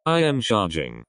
I am charging.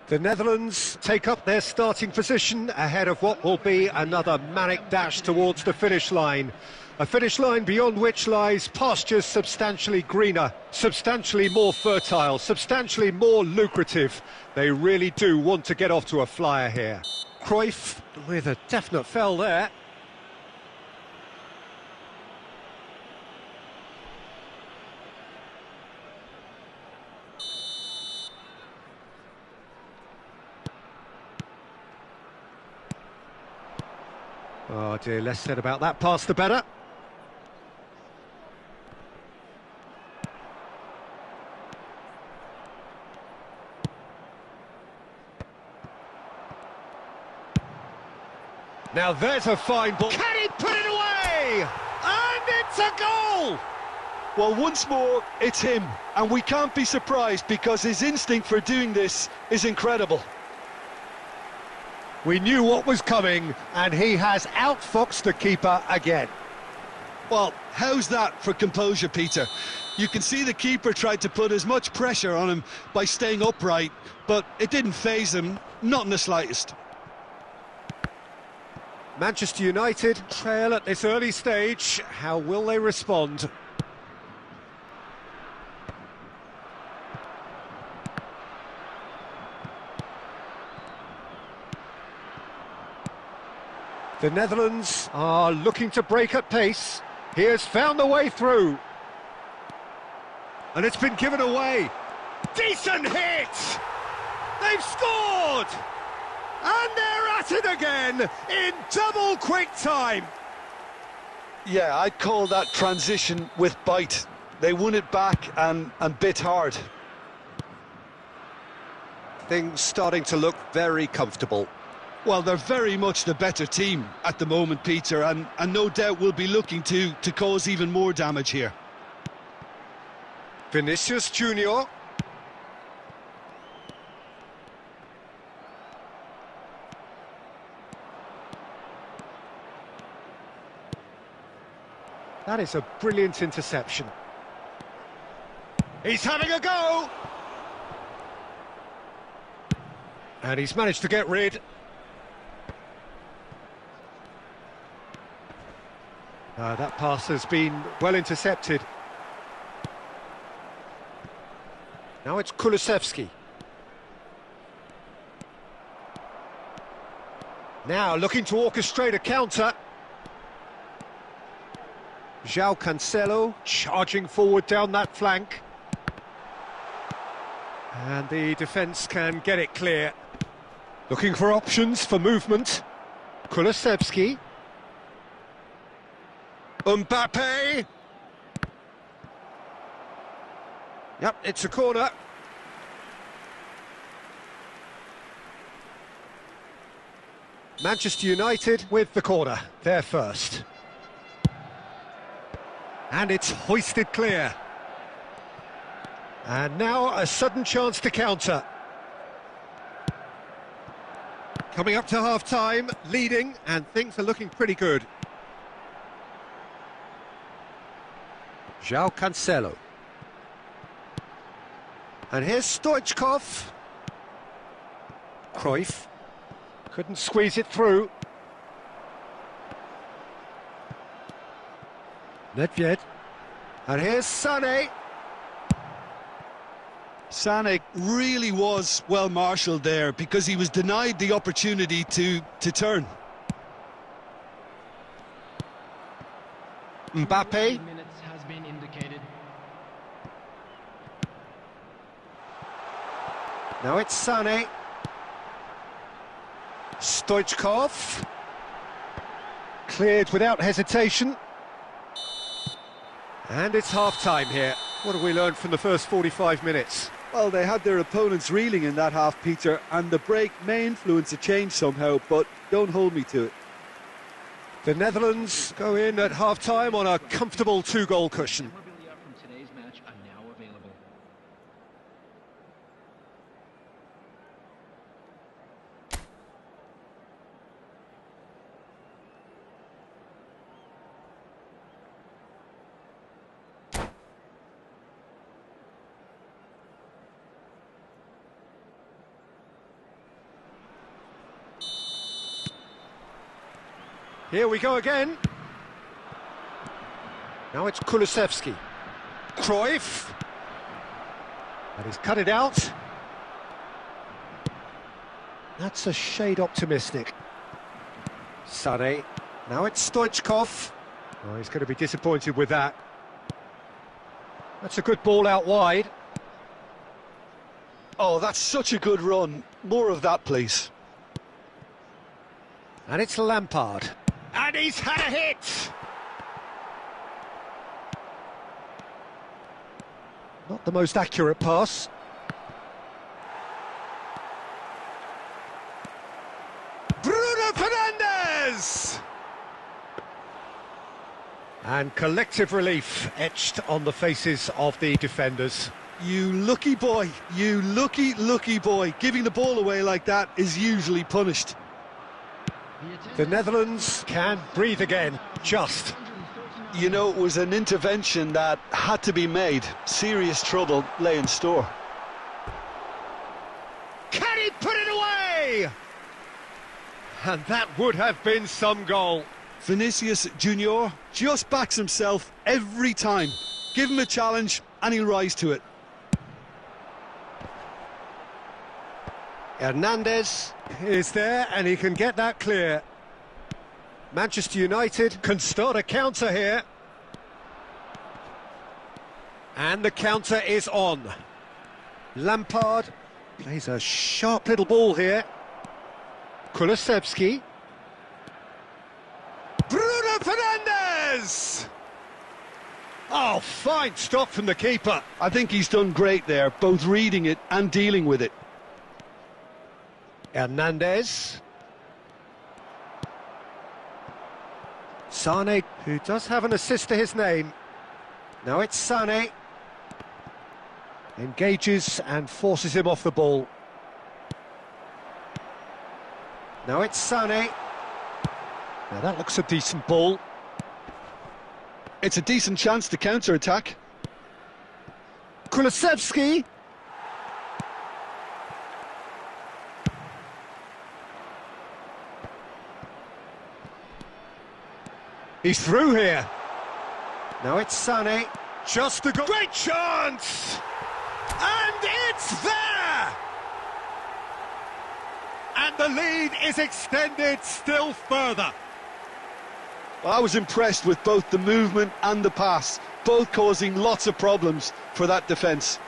The Netherlands take up their starting position ahead of what will be another manic dash towards the finish line. A finish line beyond which lies pastures substantially greener, substantially more fertile, substantially more lucrative. They really do want to get off to a flyer here. Cruyff with a definite foul there. Oh dear, less said about that pass the better. Now there's a fine ball. Can he put it away? And it's a goal! Well, once more, it's him. And we can't be surprised because his instinct for doing this is incredible. We knew what was coming, and he has outfoxed the keeper again. Well, how's that for composure, Peter? You can see the keeper tried to put as much pressure on him by staying upright, but it didn't faze him, not in the slightest. Manchester United trail at this early stage. How will they respond? The Netherlands are looking to break at pace. He has found the way through. And it's been given away. Decent hit! They've scored! And they're at it again in double quick time. Yeah, I'd call that transition with bite. They won it back and bit hard. Things starting to look very comfortable. Well, they're very much the better team at the moment, Peter, and no doubt will be looking to cause even more damage here. Vinicius Junior. That is a brilliant interception. He's having a go! And he's managed to get rid. That pass has been well intercepted. Now it's Kulusevski. Now looking to orchestrate a counter. João Cancelo charging forward down that flank. And the defence can get it clear. Looking for options for movement. Kulusevski. Mbappe. Yep, it's a corner. Manchester United with the corner, they're first. And it's hoisted clear. And now a sudden chance to counter. Coming up to half-time, leading, and things are looking pretty good. João Cancelo. And here's Stoichkov. Cruyff. Couldn't squeeze it through. Nedved. And here's Sané. Sané really was well marshalled there because he was denied the opportunity to turn. Mbappe. Minutes has been indicated. Now it's Sané. Stoichkov. Cleared without hesitation. And it's half-time here. What have we learned from the first 45 minutes? Well, they had their opponents reeling in that half, Peter, and the break may influence a change somehow, but don't hold me to it. The Netherlands go in at half-time on a comfortable two-goal cushion. Memorabilia from today's match are now available. Here we go again. Now it's Kulusevski. Cruyff. And he's cut it out. That's a shade optimistic. Sané. Now it's Stoichkov. Oh, he's going to be disappointed with that. That's a good ball out wide. Oh, that's such a good run. More of that, please. And it's Lampard. And he's had a hit! Not the most accurate pass. Bruno Fernandes! And collective relief etched on the faces of the defenders. You lucky boy, you lucky boy. Giving the ball away like that is usually punished. The Netherlands can breathe again, just. You know, it was an intervention that had to be made. Serious trouble lay in store. Can he put it away? And that would have been some goal. Vinicius Junior just backs himself every time. Give him a challenge and he'll rise to it. Hernandez is there and he can get that clear. Manchester United can start a counter here. And the counter is on. Lampard plays a sharp little ball here. Kulusevski. Bruno Fernandes! Oh, fine stop from the keeper. I think he's done great there, both reading it and dealing with it. Hernandez. Sané, who does have an assist to his name. Now it's Sané. Engages and forces him off the ball. Now it's Sané. Now that looks a decent ball. It's a decent chance to counter-attack. Kulusevski. He's through here. Now it's Sané. Just a great chance! And it's there! And the lead is extended still further. I was impressed with both the movement and the pass, both causing lots of problems for that defence.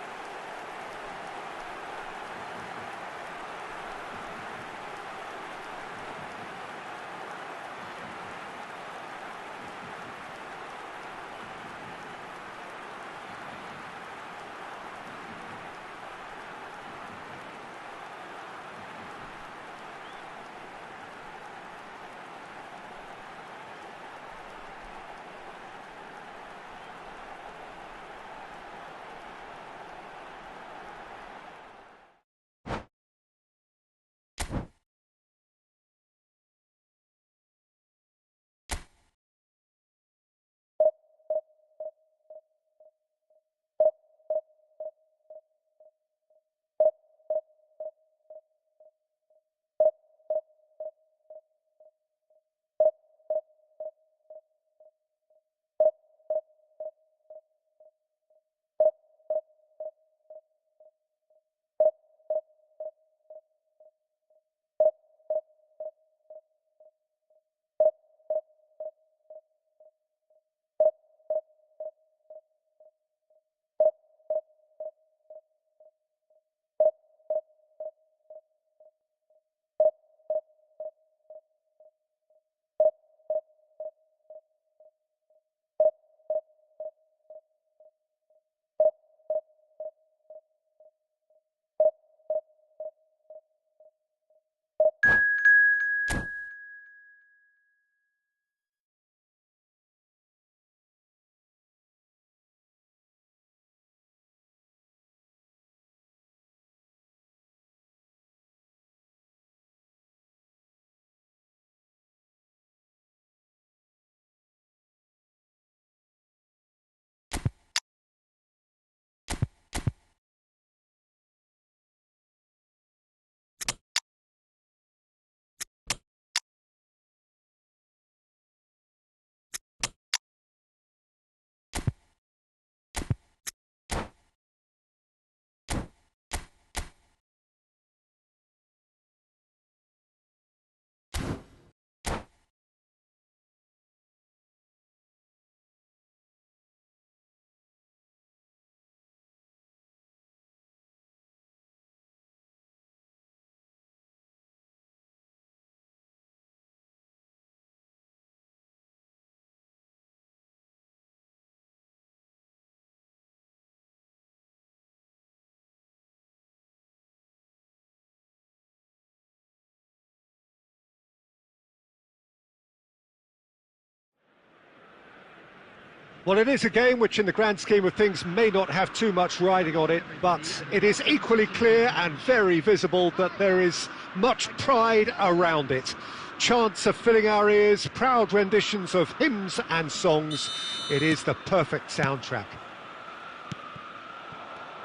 Well, it is a game which in the grand scheme of things may not have too much riding on it, but it is equally clear and very visible that there is much pride around it. Chants are filling our ears, proud renditions of hymns and songs. It is the perfect soundtrack.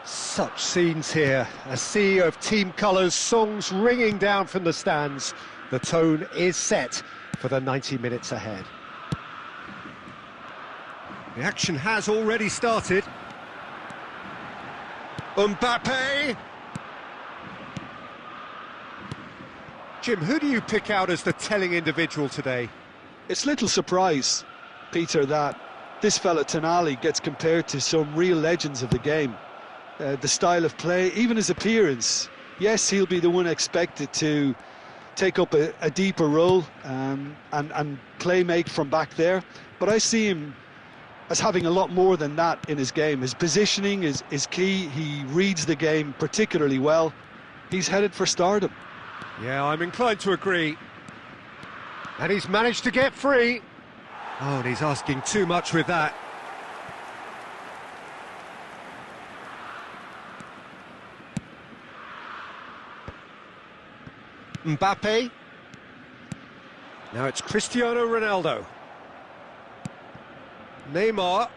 Such scenes here, a sea of team colours, songs ringing down from the stands. The tone is set for the 90 minutes ahead. The action has already started. Mbappe! Jim, who do you pick out as the telling individual today? It's little surprise, Peter, that this fella Tonali gets compared to some real legends of the game. The style of play, even his appearance. Yes, he'll be the one expected to take up a deeper role and play-make from back there. But I see him as having a lot more than that in his game. His positioning is key. He reads the game particularly well. He's headed for stardom. Yeah, I'm inclined to agree. And he's managed to get free. Oh, and he's asking too much with that. Mbappe. Now it's Cristiano Ronaldo. Neymar.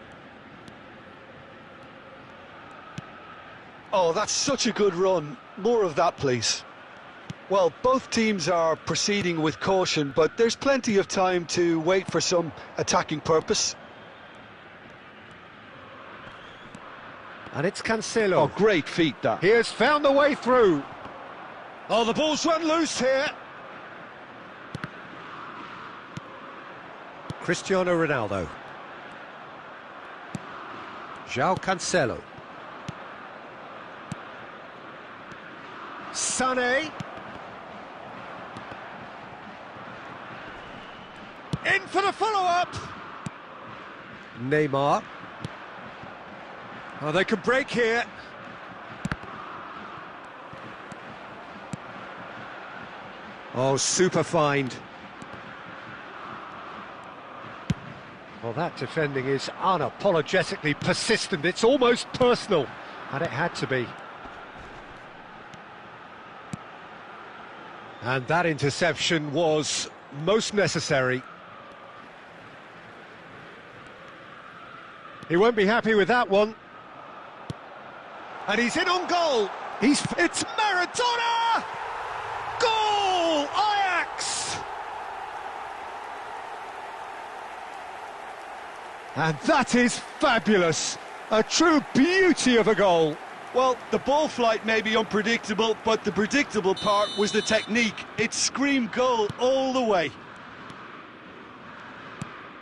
Oh, that's such a good run. More of that, please. Well, both teams are proceeding with caution, but there's plenty of time to wait for some attacking purpose. And it's Cancelo. Oh, great feat, that. He has found the way through. Oh, the ball's run loose here. Cristiano Ronaldo. João Cancelo. Sané. In for the follow-up. Neymar. Oh, they can break here. Oh, super find. Well, that defending is unapologetically persistent. It's almost personal, and it had to be. And that interception was most necessary. He won't be happy with that one. And he's in on goal. It's Maradona! Goal! Ajax! And that is fabulous. A true beauty of a goal. Well, the ball flight may be unpredictable, but the predictable part was the technique. It screamed goal all the way.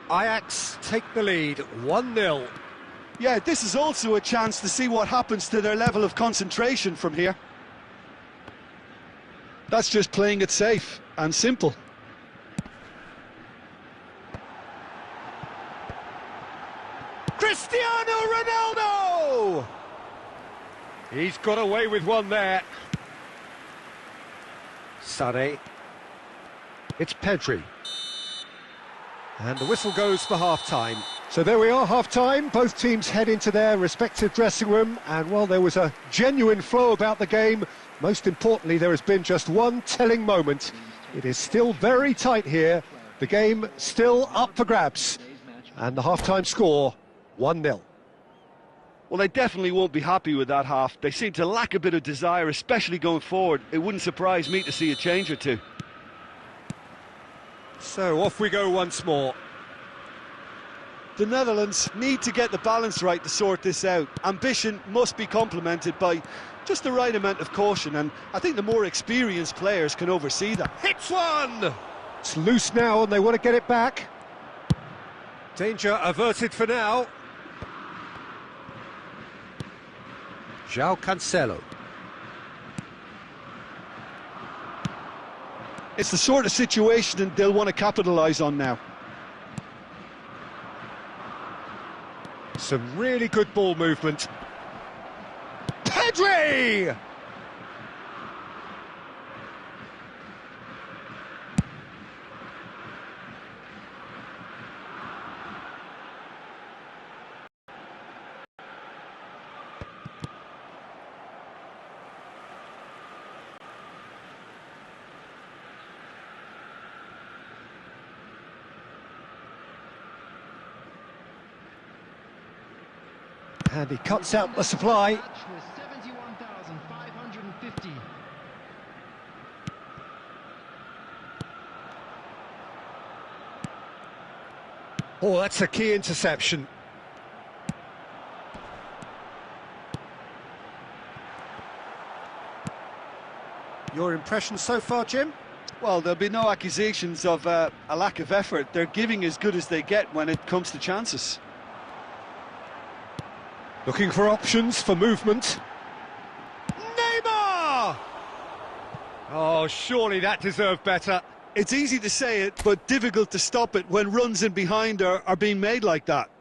Ajax take the lead, 1-0. Yeah, this is also a chance to see what happens to their level of concentration from here. That's just playing it safe and simple. Cristiano Ronaldo! He's got away with one there. Sané. It's Pedri. And the whistle goes for half-time. So there we are, half-time. Both teams head into their respective dressing room. And while there was a genuine flow about the game, most importantly, there has been just one telling moment. It is still very tight here. The game still up for grabs. And the half-time score, 1-0. Well, they definitely won't be happy with that half. They seem to lack a bit of desire, especially going forward. It wouldn't surprise me to see a change or two. So off we go once more. The Netherlands need to get the balance right to sort this out. Ambition must be complemented by just the right amount of caution, and I think the more experienced players can oversee that. Hits one! It's loose now and they want to get it back. Danger averted for now. João Cancelo. It's the sort of situation that they'll want to capitalise on now. Some really good ball movement. Pedri! And he cuts out the supply. Match with 71,550. Oh, that's a key interception. Your impression so far, Jim? Well, there'll be no accusations of a lack of effort. They're giving as good as they get when it comes to chances. Looking for options for movement. Neymar! Oh, surely that deserved better. It's easy to say it, but difficult to stop it when runs in behind are being made like that.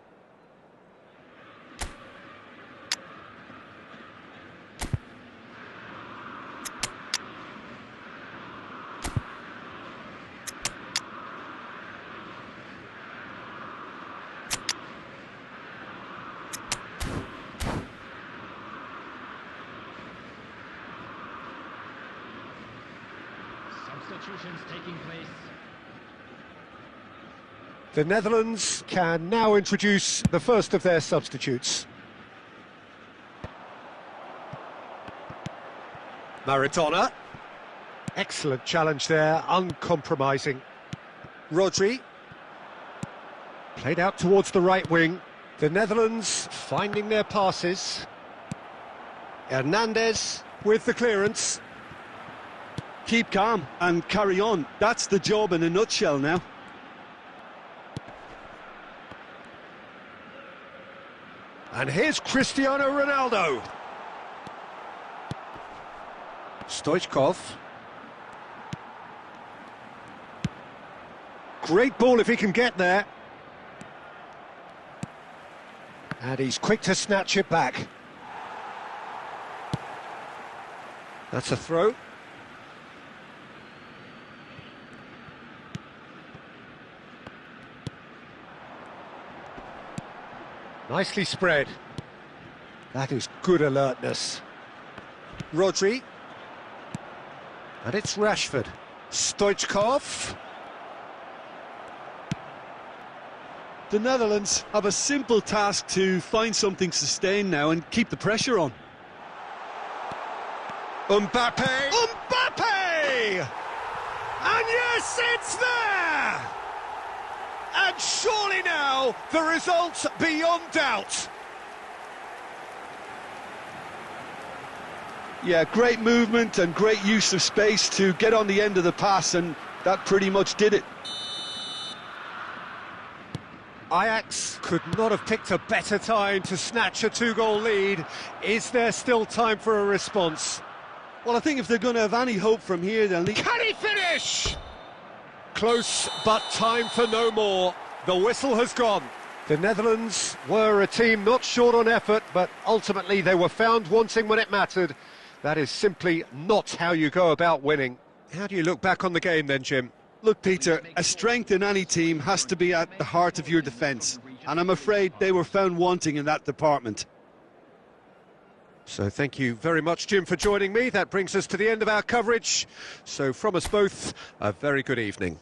Substitutions taking place. The Netherlands can now introduce the first of their substitutes. Maradona. Excellent challenge there, uncompromising. Rodri. Played out towards the right wing. The Netherlands finding their passes. Hernandez with the clearance. Keep calm and carry on. That's the job in a nutshell now. And here's Cristiano Ronaldo. Stoichkov. Great ball if he can get there. And he's quick to snatch it back. That's a throw. Nicely spread. That is good alertness. Rodri. And it's Rashford. Stoichkov. The Netherlands have a simple task to find something sustained now and keep the pressure on. Mbappe! Mbappe! And yes, it's there! And surely now, the result beyond doubt. Yeah, great movement and great use of space to get on the end of the pass, and that pretty much did it. Ajax could not have picked a better time to snatch a two-goal lead. Is there still time for a response? Well, I think if they're going to have any hope from here, they'll need... Can he finish? Close, but time for no more. The whistle has gone. The Netherlands were a team not short on effort, but ultimately they were found wanting when it mattered. That is simply not how you go about winning. How do you look back on the game then, Jim? Look, Peter, a strength in any team has to be at the heart of your defence, and I'm afraid they were found wanting in that department. So thank you very much, Jim, for joining me. That brings us to the end of our coverage. So from us both, a very good evening.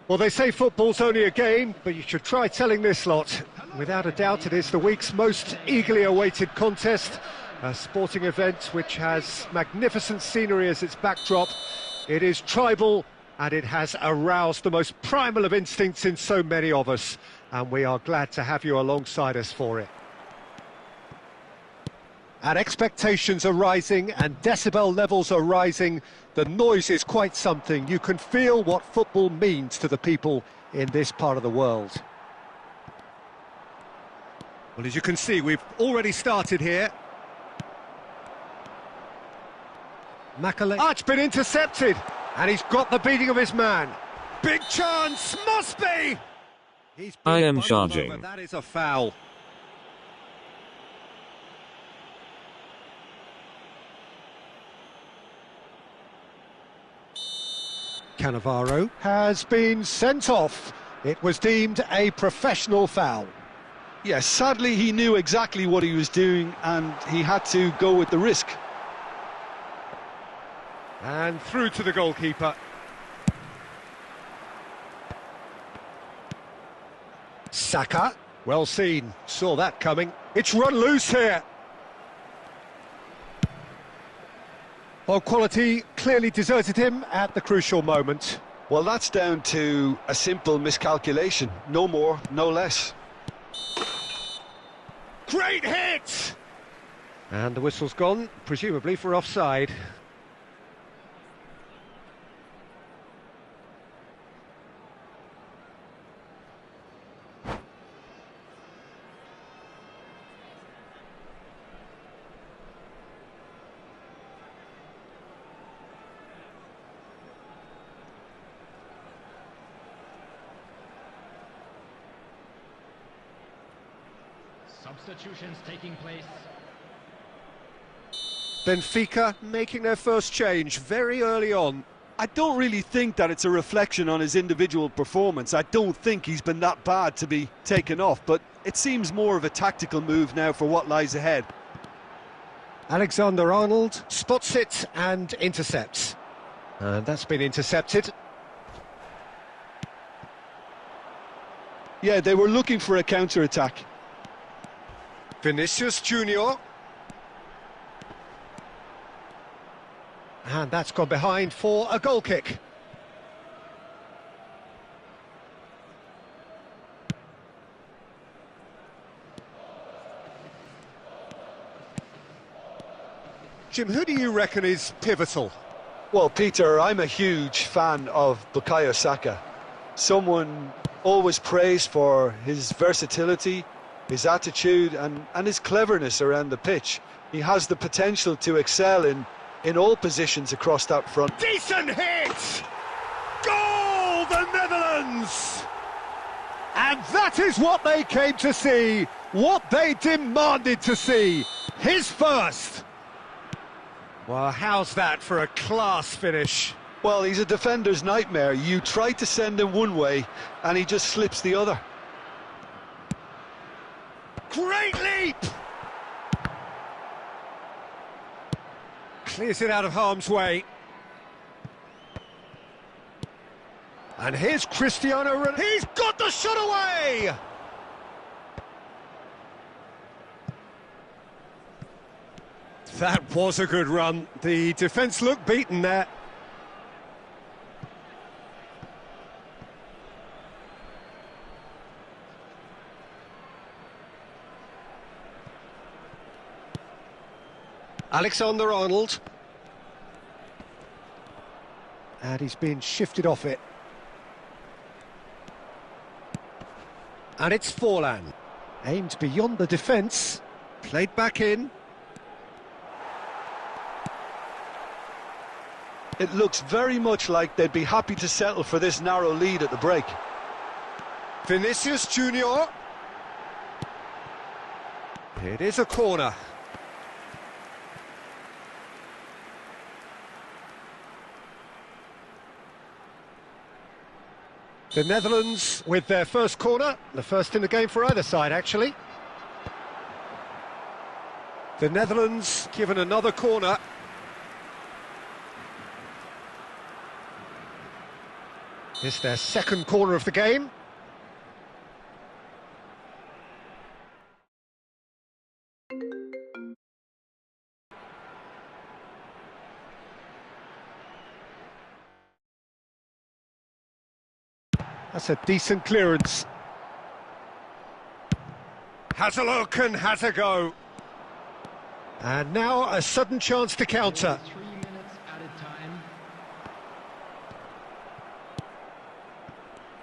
Well, they say football's only a game, but you should try telling this lot. Without a doubt, it is the week's most eagerly awaited contest, a sporting event which has magnificent scenery as its backdrop. It is tribal, and it has aroused the most primal of instincts in so many of us, and we are glad to have you alongside us for it. And expectations are rising and decibel levels are rising. The noise is quite something. You can feel what football means to the people in this part of the world. Well, as you can see, we've already started here. Macaulay. Oh, it's been intercepted, and he's got the beating of his man. Big chance, must be! I am charging. Over. That is a foul. Cannavaro has been sent off. It was deemed a professional foul. Yes, sadly he knew exactly what he was doing and he had to go with the risk. And through to the goalkeeper. Saka, well seen, saw that coming. It's run loose here. Well, quality clearly deserted him at the crucial moment. Well, that's down to a simple miscalculation. No more, no less. Great hit! And the whistle's gone, presumably for offside. Substitutions taking place. Benfica making their first change very early on. I don't really think that it's a reflection on his individual performance. I don't think he's been that bad to be taken off, but it seems more of a tactical move now for what lies ahead. Alexander-Arnold spots it and intercepts. And that's been intercepted. Yeah, they were looking for a counter-attack. Vinicius Junior. And that's gone behind for a goal kick. Jim, who do you reckon is pivotal? Well, Peter, I'm a huge fan of Bukayo Saka. Someone always praised for his versatility, his attitude and his cleverness around the pitch. He has the potential to excel in all positions across that front. Decent hit! Goal, the Netherlands! And that is what they came to see, what they demanded to see. His first. Well, how's that for a class finish? Well, he's a defender's nightmare. You try to send him one way and he just slips the other. Great leap! Clears it out of harm's way. And here's Cristiano Ronaldo. He's got the shot away! That was a good run. The defence looked beaten there. Alexander-Arnold. And he's been shifted off it. And it's Forlan. Aimed beyond the defence. Played back in. It looks very much like they'd be happy to settle for this narrow lead at the break. Vinicius Junior. It is a corner. The Netherlands with their first corner, the first in the game for either side, actually. The Netherlands given another corner. It's their second corner of the game. That's a decent clearance. Has a look and has a go. And now a sudden chance to counter. 3 minutes added time.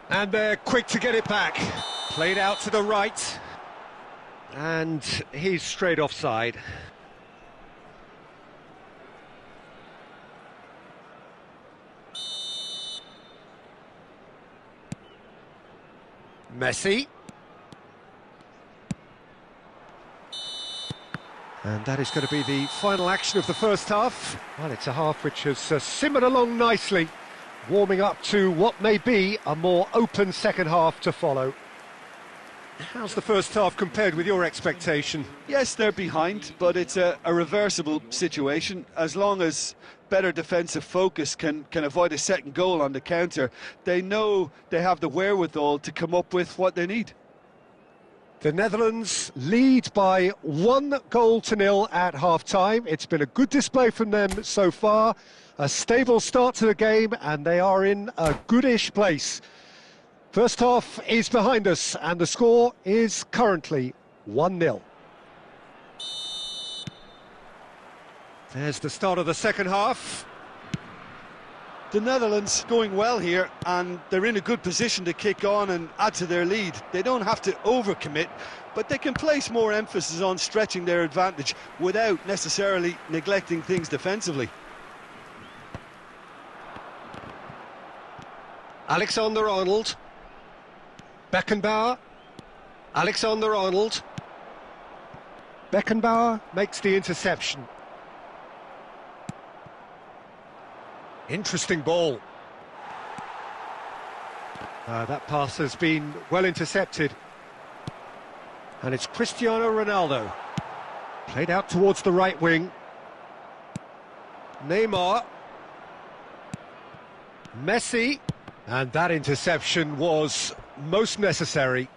And they're quick to get it back. Played out to the right. And he's straight offside. Messi. And that is going to be the final action of the first half. Well, it's a half which has simmered along nicely, warming up to what may be a more open second half to follow. How's the first half compared with your expectation? Yes, they're behind, but it's a reversible situation. As long as better defensive focus can avoid a second goal on the counter, they know they have the wherewithal to come up with what they need. The Netherlands lead by 1-0 at half-time. It's been a good display from them so far, a stable start to the game, and they are in a goodish place. First half is behind us, and the score is currently 1-0. There's the start of the second half. The Netherlands going well here, and they're in a good position to kick on and add to their lead. They don't have to overcommit, but they can place more emphasis on stretching their advantage without necessarily neglecting things defensively. Alexander-Arnold. Beckenbauer. Alexander-Arnold. Beckenbauer makes the interception. Interesting ball. That pass has been well intercepted. And it's Cristiano Ronaldo. Played out towards the right wing. Neymar. Messi. And that interception was most necessary.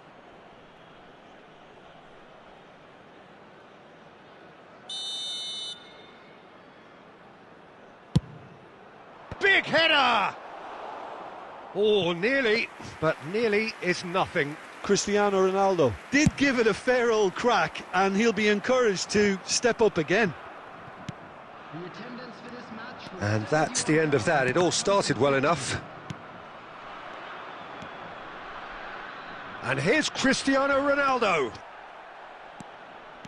Big header! Oh, nearly, but nearly is nothing. Cristiano Ronaldo did give it a fair old crack, and he'll be encouraged to step up again. The attendance for this match was And that's the end of that. It all started well enough. And here's Cristiano Ronaldo.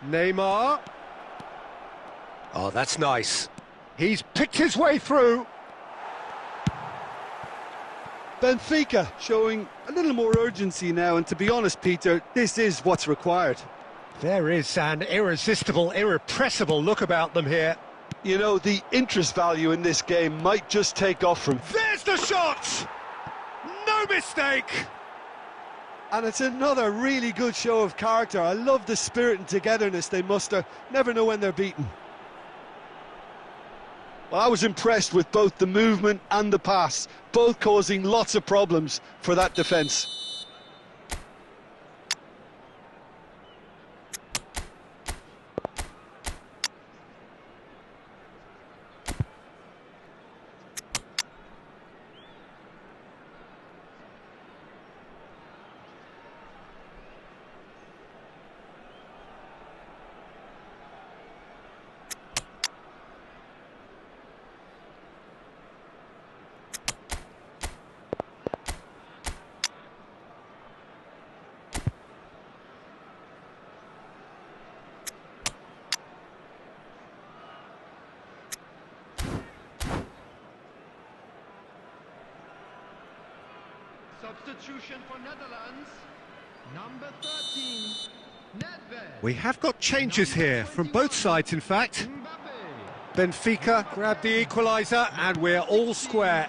Neymar. Oh, that's nice. He's picked his way through. Benfica showing a little more urgency now, and to be honest, Peter, this is what's required. There is an irresistible, irrepressible look about them here. You know, the interest value in this game might just take off from... There's the shot! No mistake! And it's another really good show of character. I love the spirit and togetherness they muster. Never know when they're beaten. Well, I was impressed with both the movement and the pass, both causing lots of problems for that defence. substitution for Netherlands. Number 13, Nedved. We have got changes here from both sides, in fact. Benfica grabbed the equaliser and we're all square.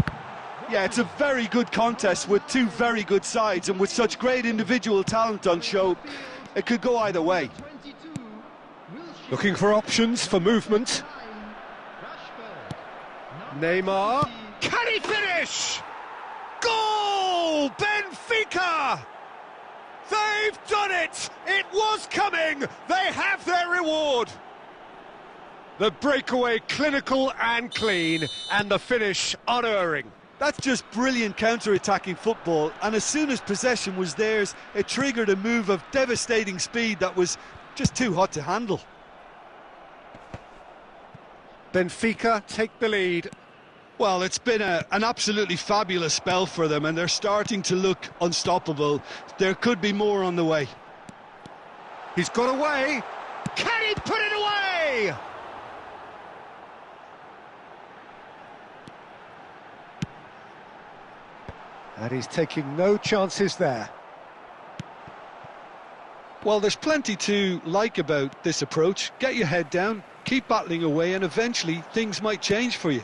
Yeah, it's a very good contest with two very good sides, and with such great individual talent on show, it could go either way. Looking for options for movement. Neymar, can he finish? Goal! Benfica! They've done it! It was coming! They have their reward! The breakaway clinical and clean, and the finish unerring. That's just brilliant counter-attacking football, and as soon as possession was theirs, it triggered a move of devastating speed that was just too hot to handle. Benfica take the lead. Well, it's been an absolutely fabulous spell for them, and they're starting to look unstoppable. There could be more on the way. He's got away. Can he put it away? And he's taking no chances there. Well, there's plenty to like about this approach. Get your head down, keep battling away, and eventually things might change for you.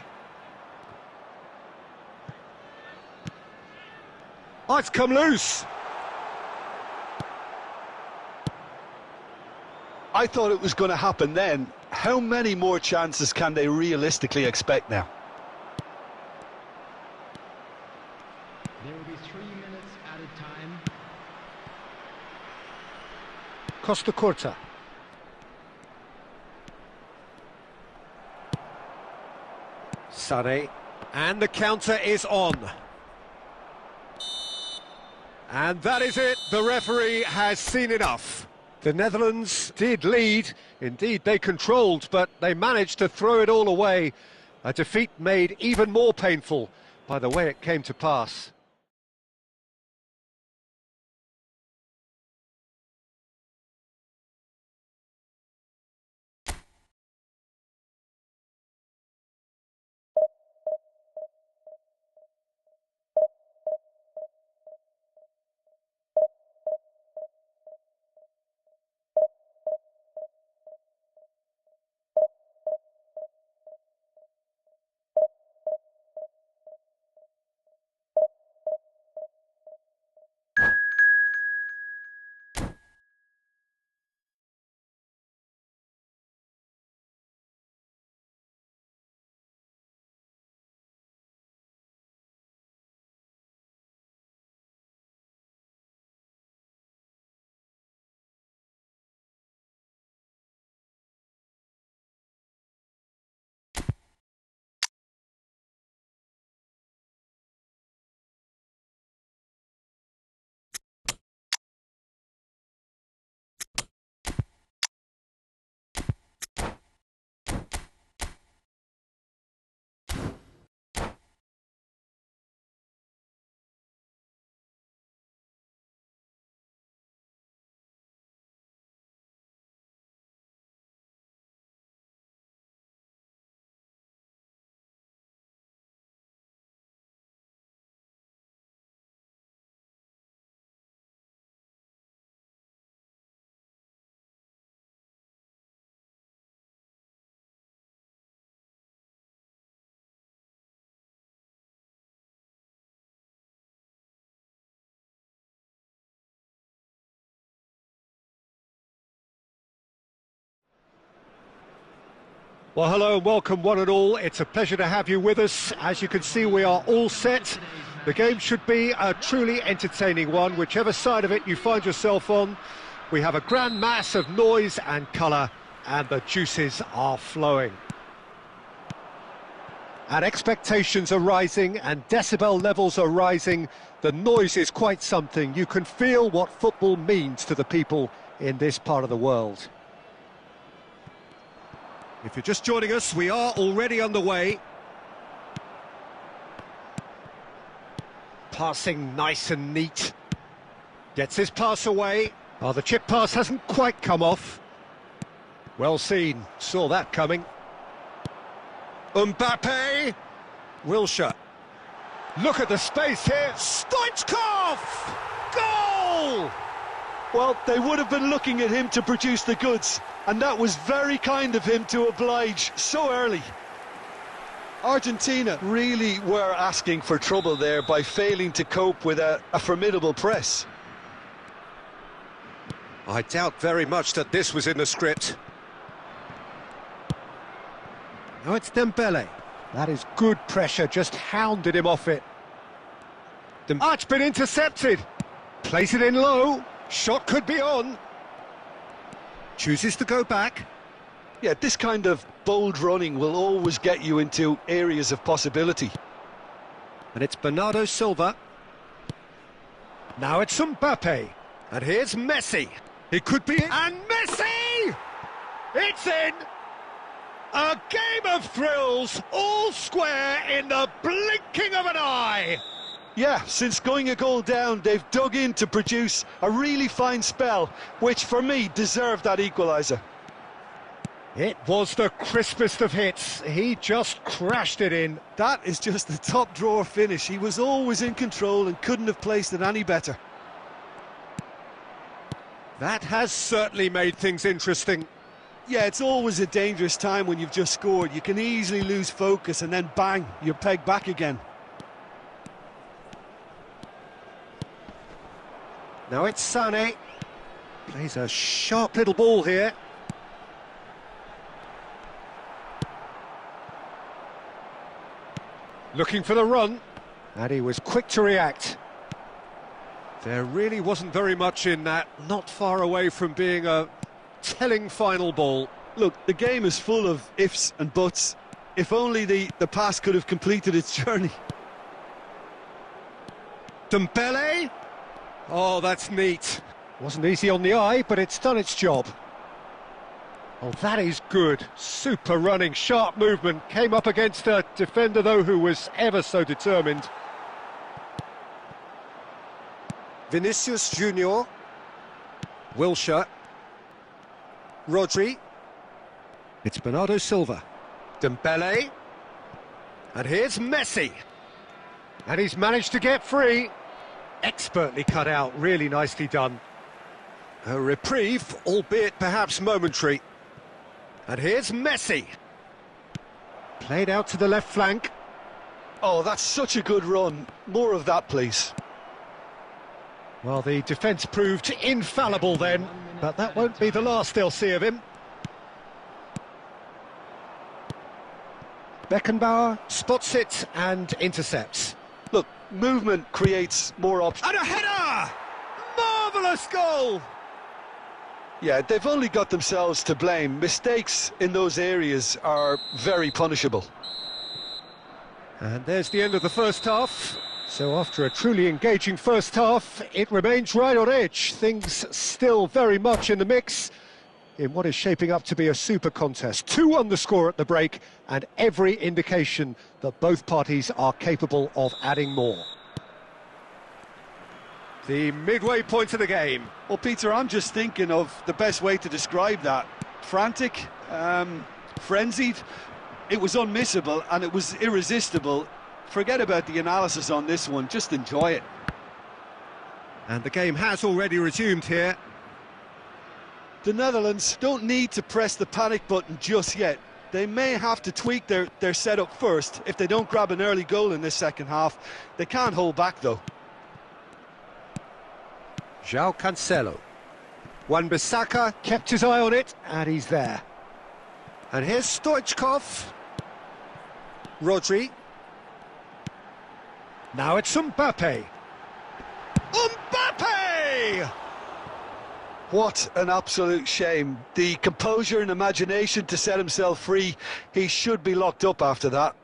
Oh, it's come loose. I thought it was going to happen then. How many more chances can they realistically expect now? There will be 3 minutes added time. Costa Curta. Sane. And the counter is on. And that is it. The referee has seen enough. The Netherlands did lead. Indeed, they controlled, but they managed to throw it all away. A defeat made even more painful by the way it came to pass. Well, hello and welcome one and all. It's a pleasure to have you with us. As you can see, we are all set. The game should be a truly entertaining one, whichever side of it you find yourself on. We have a grand mass of noise and colour, and the juices are flowing. And expectations are rising, and decibel levels are rising. The noise is quite something. You can feel what football means to the people in this part of the world. If you're just joining us, we are already underway. Passing nice and neat. Gets his pass away. Oh, the chip pass hasn't quite come off. Well seen, saw that coming. Mbappe. Wilshere. Look at the space here. Stoichkov! Goal! Well, they would have been looking at him to produce the goods, and that was very kind of him to oblige so early. Argentina really were asking for trouble there by failing to cope with a formidable press. I doubt very much that this was in the script. No, it's Dembele. That is good pressure, just hounded him off it. It's been intercepted. Plays it in low. Shot could be on. Chooses to go back. Yeah, this kind of bold running will always get you into areas of possibility. And it's Bernardo Silva. Now it's Mbappe. And here's Messi. He could be in. And Messi! It's in! A game of thrills, all square in the blinking of an eye. Yeah, since going a goal down, they've dug in to produce a really fine spell, which for me deserved that equaliser. It was the crispest of hits. He just crashed it in. That is just the top drawer finish. He was always in control and couldn't have placed it any better. That has certainly made things interesting. Yeah, it's always a dangerous time when you've just scored. You can easily lose focus and then bang, you're pegged back again. Now it's Sané. Plays a sharp little ball here. Looking for the run. And he was quick to react. There really wasn't very much in that. Not far away from being a telling final ball. Look, the game is full of ifs and buts. If only the pass could have completed its journey. Dembele. Oh, that's neat. Wasn't easy on the eye, but it's done its job. Oh, that is good. Super running, sharp movement. Came up against a defender, though, who was ever so determined. Vinicius Junior. Wilshere. Rodri. It's Bernardo Silva. Dembele. And here's Messi. And he's managed to get free. Expertly cut out, really nicely done. A reprieve, albeit perhaps momentary. And here's Messi. Played out to the left flank. Oh, that's such a good run. More of that, please. Well, the defence proved infallible then, but that won't be the last they'll see of him. Beckenbauer spots it and intercepts. Look, movement creates more options. And a header! Marvellous goal! Yeah, they've only got themselves to blame. Mistakes in those areas are very punishable. And there's the end of the first half. So after a truly engaging first half, it remains right on edge. Things still very much in the mix in what is shaping up to be a super contest. 2-1 the score at the break, and every indication that both parties are capable of adding more. The midway point of the game. Well, Peter, I'm just thinking of the best way to describe that. Frantic, frenzied. It was unmissable and it was irresistible. Forget about the analysis on this one, just enjoy it. And the game has already resumed here. The Netherlands don't need to press the panic button just yet. They may have to tweak their setup first if they don't grab an early goal in this second half. They can't hold back though. João Cancelo. Wan-Bissaka kept his eye on it, and he's there. And here's Stoichkov. Rodri. Now it's Mbappe. Mbappe! What an absolute shame. The composure and imagination to set himself free. He should be locked up after that.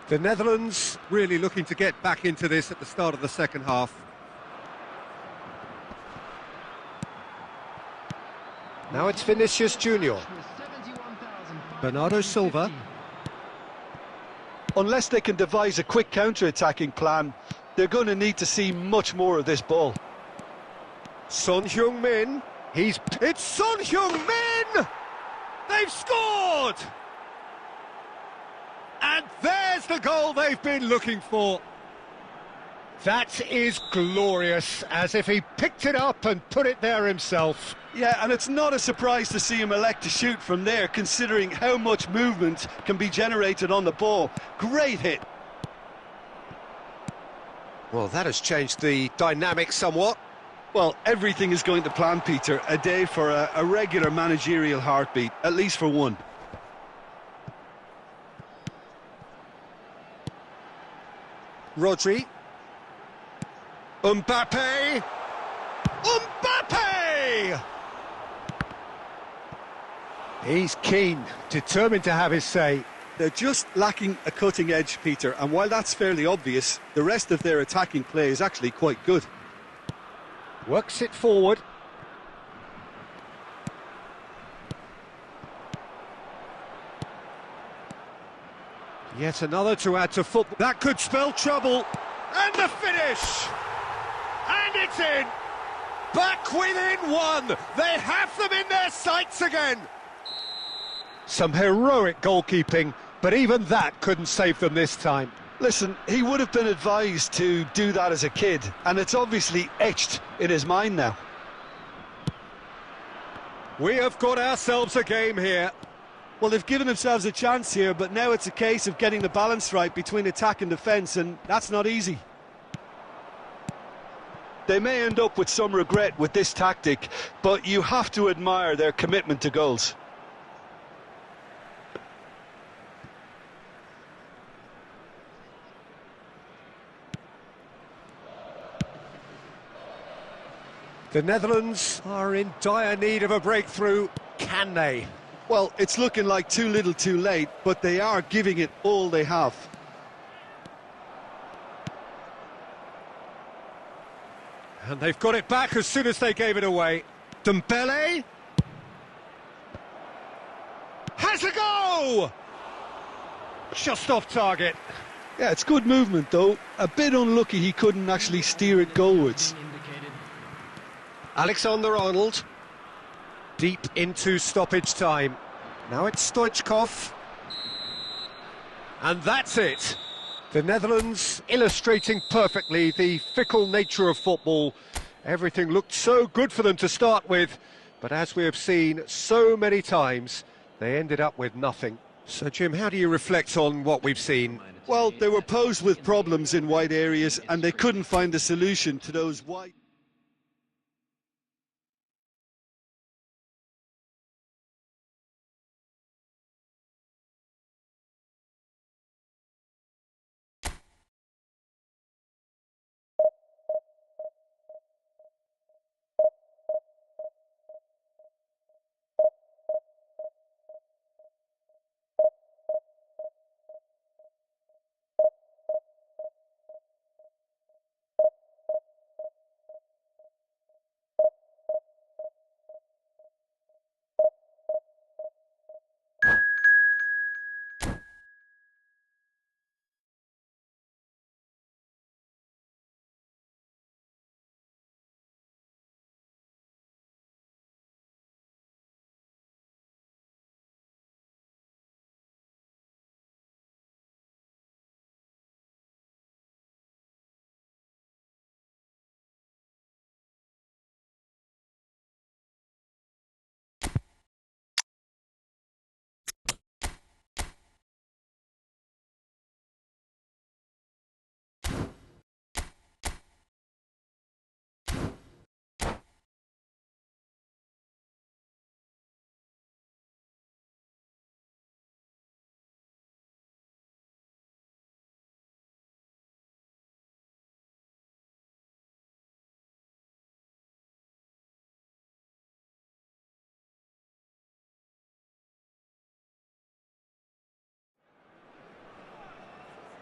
The Netherlands really looking to get back into this at the start of the second half. Now it's Vinicius Junior. Bernardo Silva. Unless they can devise a quick counter-attacking plan, they're going to need to see much more of this ball. Son Heung-min. It's Son Heung-min! They've scored! And there's the goal they've been looking for. That is glorious, as if he picked it up and put it there himself. Yeah, and it's not a surprise to see him elect to shoot from there, considering how much movement can be generated on the ball. Great hit. Well, that has changed the dynamic somewhat. Well, everything is going to plan, Peter. A day for a regular managerial heartbeat, at least for one. Rodri. Mbappe! Mbappe! He's keen, determined to have his say. They're just lacking a cutting edge, Peter, and while that's fairly obvious, the rest of their attacking play is actually quite good. Works it forward. Yet another to add to football. That could spell trouble. And the finish! And it's in! Back within one! They have them in their sights again! Some heroic goalkeeping, but even that couldn't save them this time. Listen, he would have been advised to do that as a kid, and it's obviously etched in his mind now. We have got ourselves a game here. Well, they've given themselves a chance here, but now it's a case of getting the balance right between attack and defence, and that's not easy. They may end up with some regret with this tactic, but you have to admire their commitment to goals. The Netherlands are in dire need of a breakthrough. Can they? Well, it's looking like too little too late, but they are giving it all they have. And they've got it back as soon as they gave it away. Dembele has a go! Just off target. Yeah, it's good movement though. A bit unlucky he couldn't actually steer it goalwards. Alexander-Arnold, deep into stoppage time. Now it's Stoichkov. And that's it. The Netherlands illustrating perfectly the fickle nature of football. Everything looked so good for them to start with, but as we have seen so many times, they ended up with nothing. So, Jim, how do you reflect on what we've seen? Well, they were posed with problems in wide areas, and they couldn't find a solution to those wide...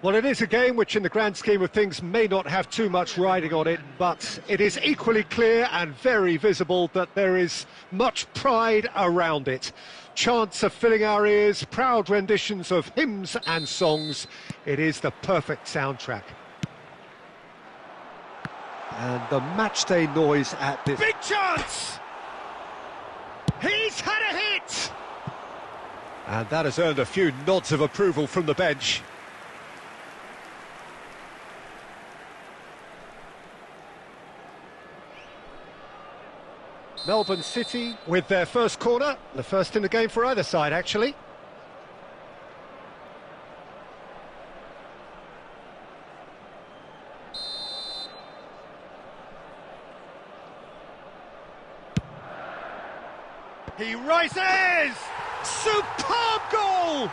Well, it is a game which, in the grand scheme of things, may not have too much riding on it, but it is equally clear and very visible that there is much pride around it. Chants are filling our ears, proud renditions of hymns and songs. It is the perfect soundtrack. And the matchday noise at this... Big chance! He's had a hit! And that has earned a few nods of approval from the bench. Melbourne City with their first corner, the first in the game for either side, actually. He rises! Superb goal!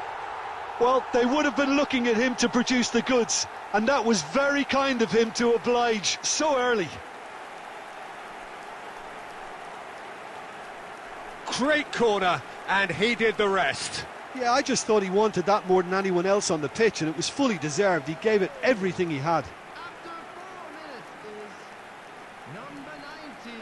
Well, they would have been looking at him to produce the goods, and that was very kind of him to oblige so early. Great corner, and he did the rest. Yeah, I just thought he wanted that more than anyone else on the pitch, and it was fully deserved. He gave it everything he had. After 4 minutes is number 19.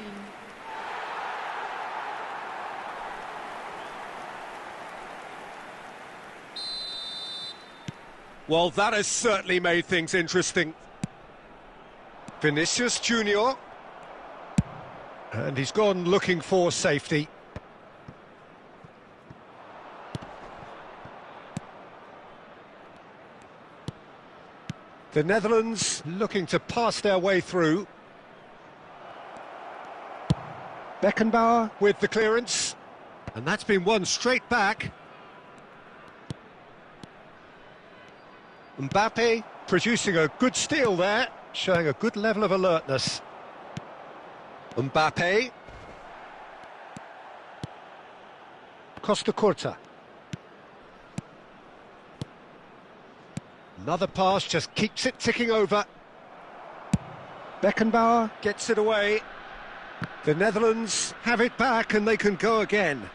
Well, that has certainly made things interesting. Vinicius Junior. And he's gone looking for safety. The Netherlands looking to pass their way through. Beckenbauer with the clearance. And that's been won straight back. Mbappe producing a good steal there, showing a good level of alertness. Mbappe. Costa Curta. Another pass just keeps it ticking over. Beckenbauer gets it away. The Netherlands have it back and they can go again.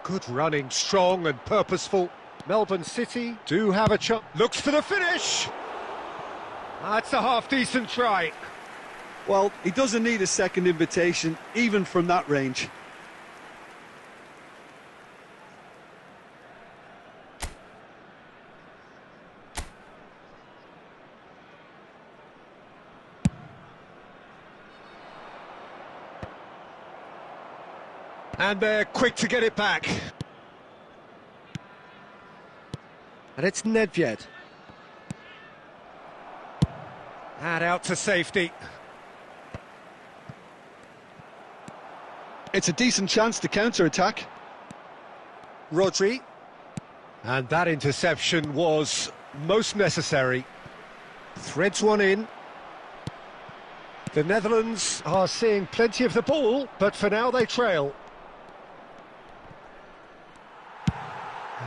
Good running, strong and purposeful. Melbourne City do have a chance. Looks for the finish. That's a half-decent try. Well, he doesn't need a second invitation, even from that range. And they're quick to get it back. And it's Nedved. And out to safety. It's a decent chance to counter-attack. Rodri. And that interception was most necessary. Threads one in. The Netherlands are seeing plenty of the ball, but for now they trail.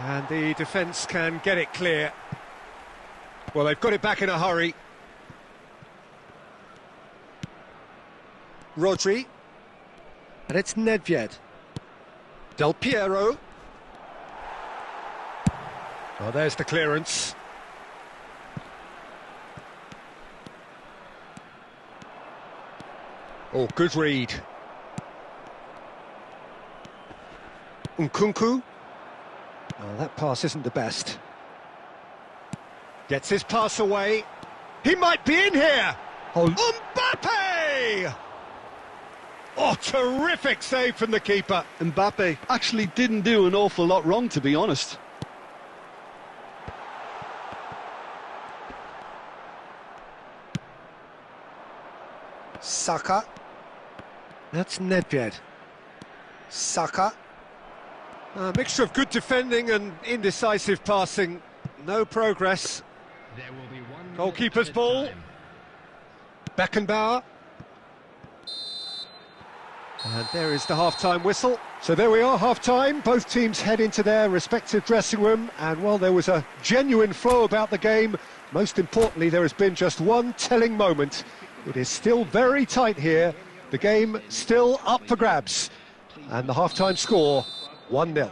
And the defence can get it clear. Well, they've got it back in a hurry. Rodri. And it's Nedved. Del Piero. Oh, there's the clearance. Oh, good read. Nkunku. Oh, that pass isn't the best. Gets his pass away. He might be in here. Oh, Mbappe! Oh, terrific save from the keeper. Mbappe actually didn't do an awful lot wrong, to be honest. Saka. That's Nedved. Saka. A mixture of good defending and indecisive passing. No progress. There will be 1 minute Goalkeeper's added ball. time. Beckenbauer. And there is the half-time whistle. So there we are, half-time. Both teams head into their respective dressing room. And while there was a genuine flow about the game, most importantly, there has been just one telling moment. It is still very tight here. The game still up for grabs. And the half-time score, 1-0.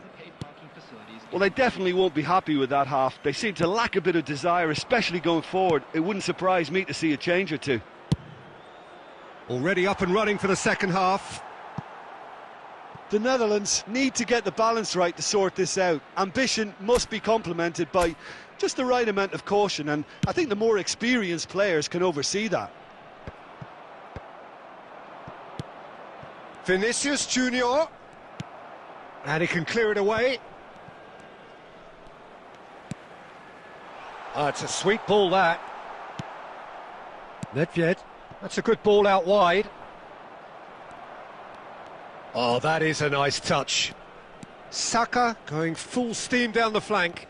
Well, they definitely won't be happy with that half. They seem to lack a bit of desire, especially going forward. It wouldn't surprise me to see a change or two. Already up and running for the second half. The Netherlands need to get the balance right to sort this out. Ambition must be complemented by just the right amount of caution, and I think the more experienced players can oversee that. Vinicius Junior. And he can clear it away. It's a sweet ball, that. Nedved. That's a good ball out wide. Oh, that is a nice touch. Saka going full steam down the flank.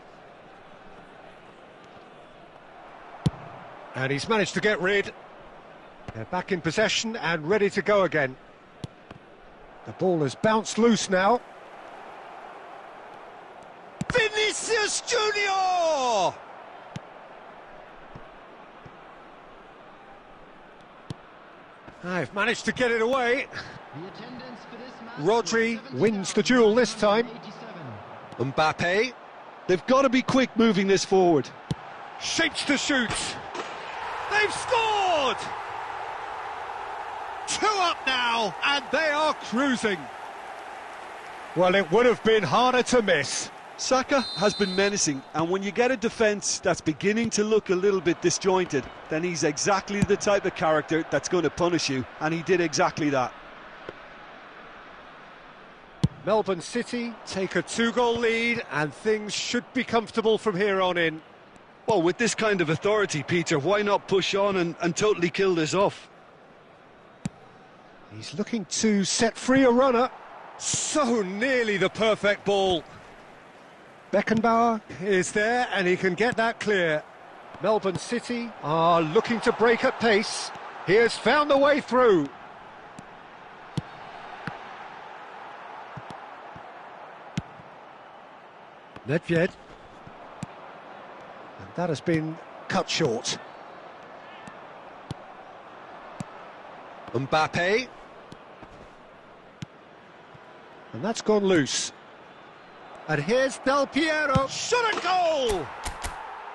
And he's managed to get rid. They're back in possession and ready to go again. The ball has bounced loose now. Vinicius Junior! I've managed to get it away. The attendance for this match Rodri was wins the duel this time. 70,787. Mbappe They've got to be quick moving this forward. shapes to shoot. They've scored! 2 up now, and they are cruising. Well, it would have been harder to miss. Saka has been menacing, and when you get a defence that's beginning to look a little bit disjointed, then he's exactly the type of character that's going to punish you, and he did exactly that. Melbourne City take a 2-goal lead, and things should be comfortable from here on in. Well, with this kind of authority, Peter, why not push on and totally kill this off? He's looking to set free a runner. So nearly the perfect ball. Beckenbauer is there, and he can get that clear. Melbourne City are looking to break at pace. He has found the way through. Nedved. And that has been cut short. Mbappe. And that's gone loose. And here's Del Piero. Shot a goal!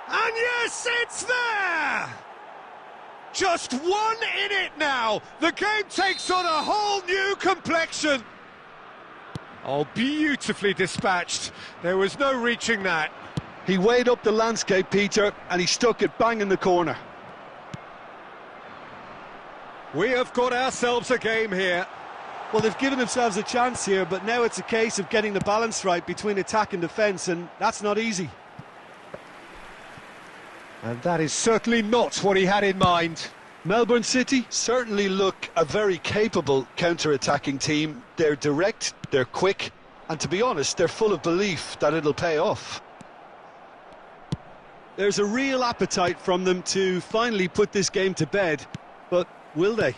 And yes, it's there! Just 1 in it now. The game takes on a whole new complexion. Oh, beautifully dispatched. There was no reaching that. He weighed up the landscape, Peter, and he stuck it bang in the corner. We have got ourselves a game here. Well, they've given themselves a chance here, but now it's a case of getting the balance right between attack and defence, and that's not easy. And that is certainly not what he had in mind. Melbourne City certainly look a very capable counter-attacking team. They're direct, they're quick, and to be honest, they're full of belief that it'll pay off. There's a real appetite from them to finally put this game to bed, but will they?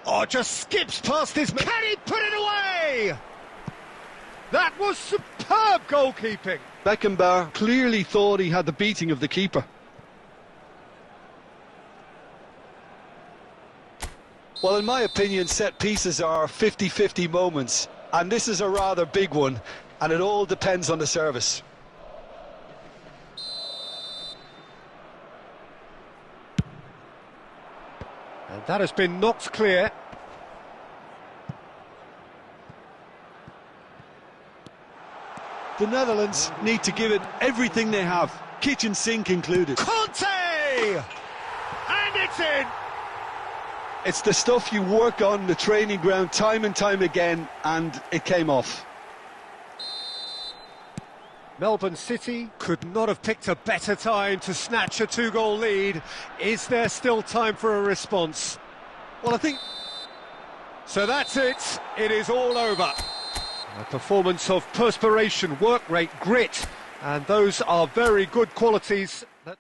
Oh, just skips past his... Can he put it away? That was superb goalkeeping. Beckenbauer clearly thought he had the beating of the keeper. Well, in my opinion, set pieces are 50-50 moments, and this is a rather big one, and it all depends on the service. And that has been knocked clear. The Netherlands need to give it everything they have, kitchen sink included. Conte! And it's in! It's the stuff you work on the training ground time and time again, and it came off. Melbourne City could not have picked a better time to snatch a 2-goal lead. Is there still time for a response? Well, I think... So that's it. It is all over. A performance of perspiration, work rate, grit, and those are very good qualities that...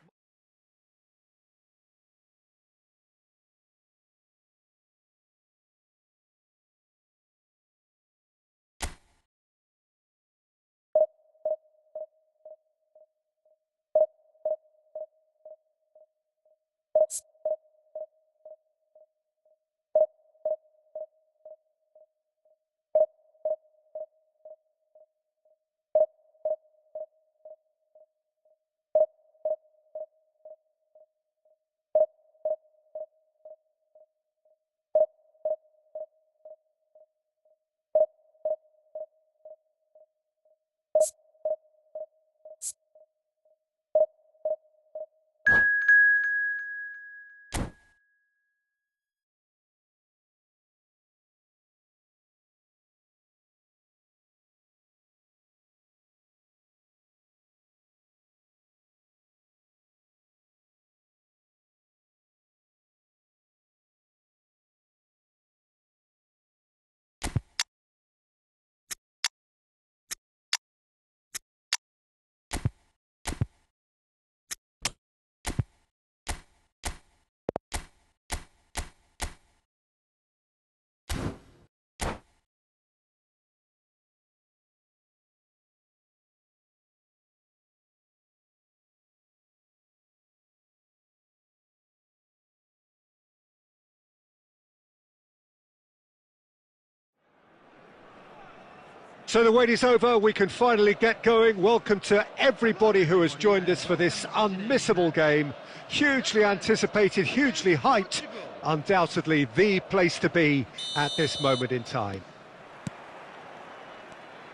So the wait is over, we can finally get going. Welcome to everybody who has joined us for this unmissable game. Hugely anticipated, hugely hyped. Undoubtedly the place to be at this moment in time.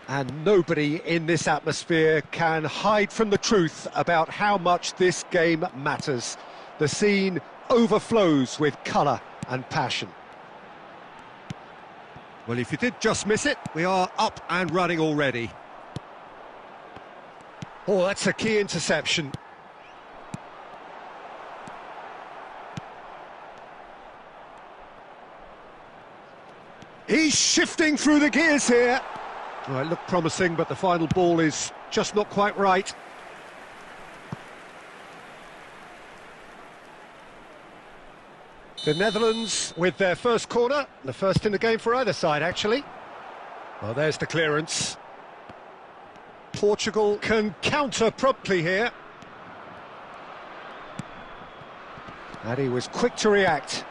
And nobody in this atmosphere can hide from the truth about how much this game matters. The scene overflows with colour and passion. Well, if you did just miss it, we are up and running already. Oh, that's a key interception. He's shifting through the gears here. Oh, it looked promising, but the final ball is just not quite right. The Netherlands with their first corner, the first in the game for either side, actually. Well, there's the clearance. Portugal can counter promptly here. And he was quick to react.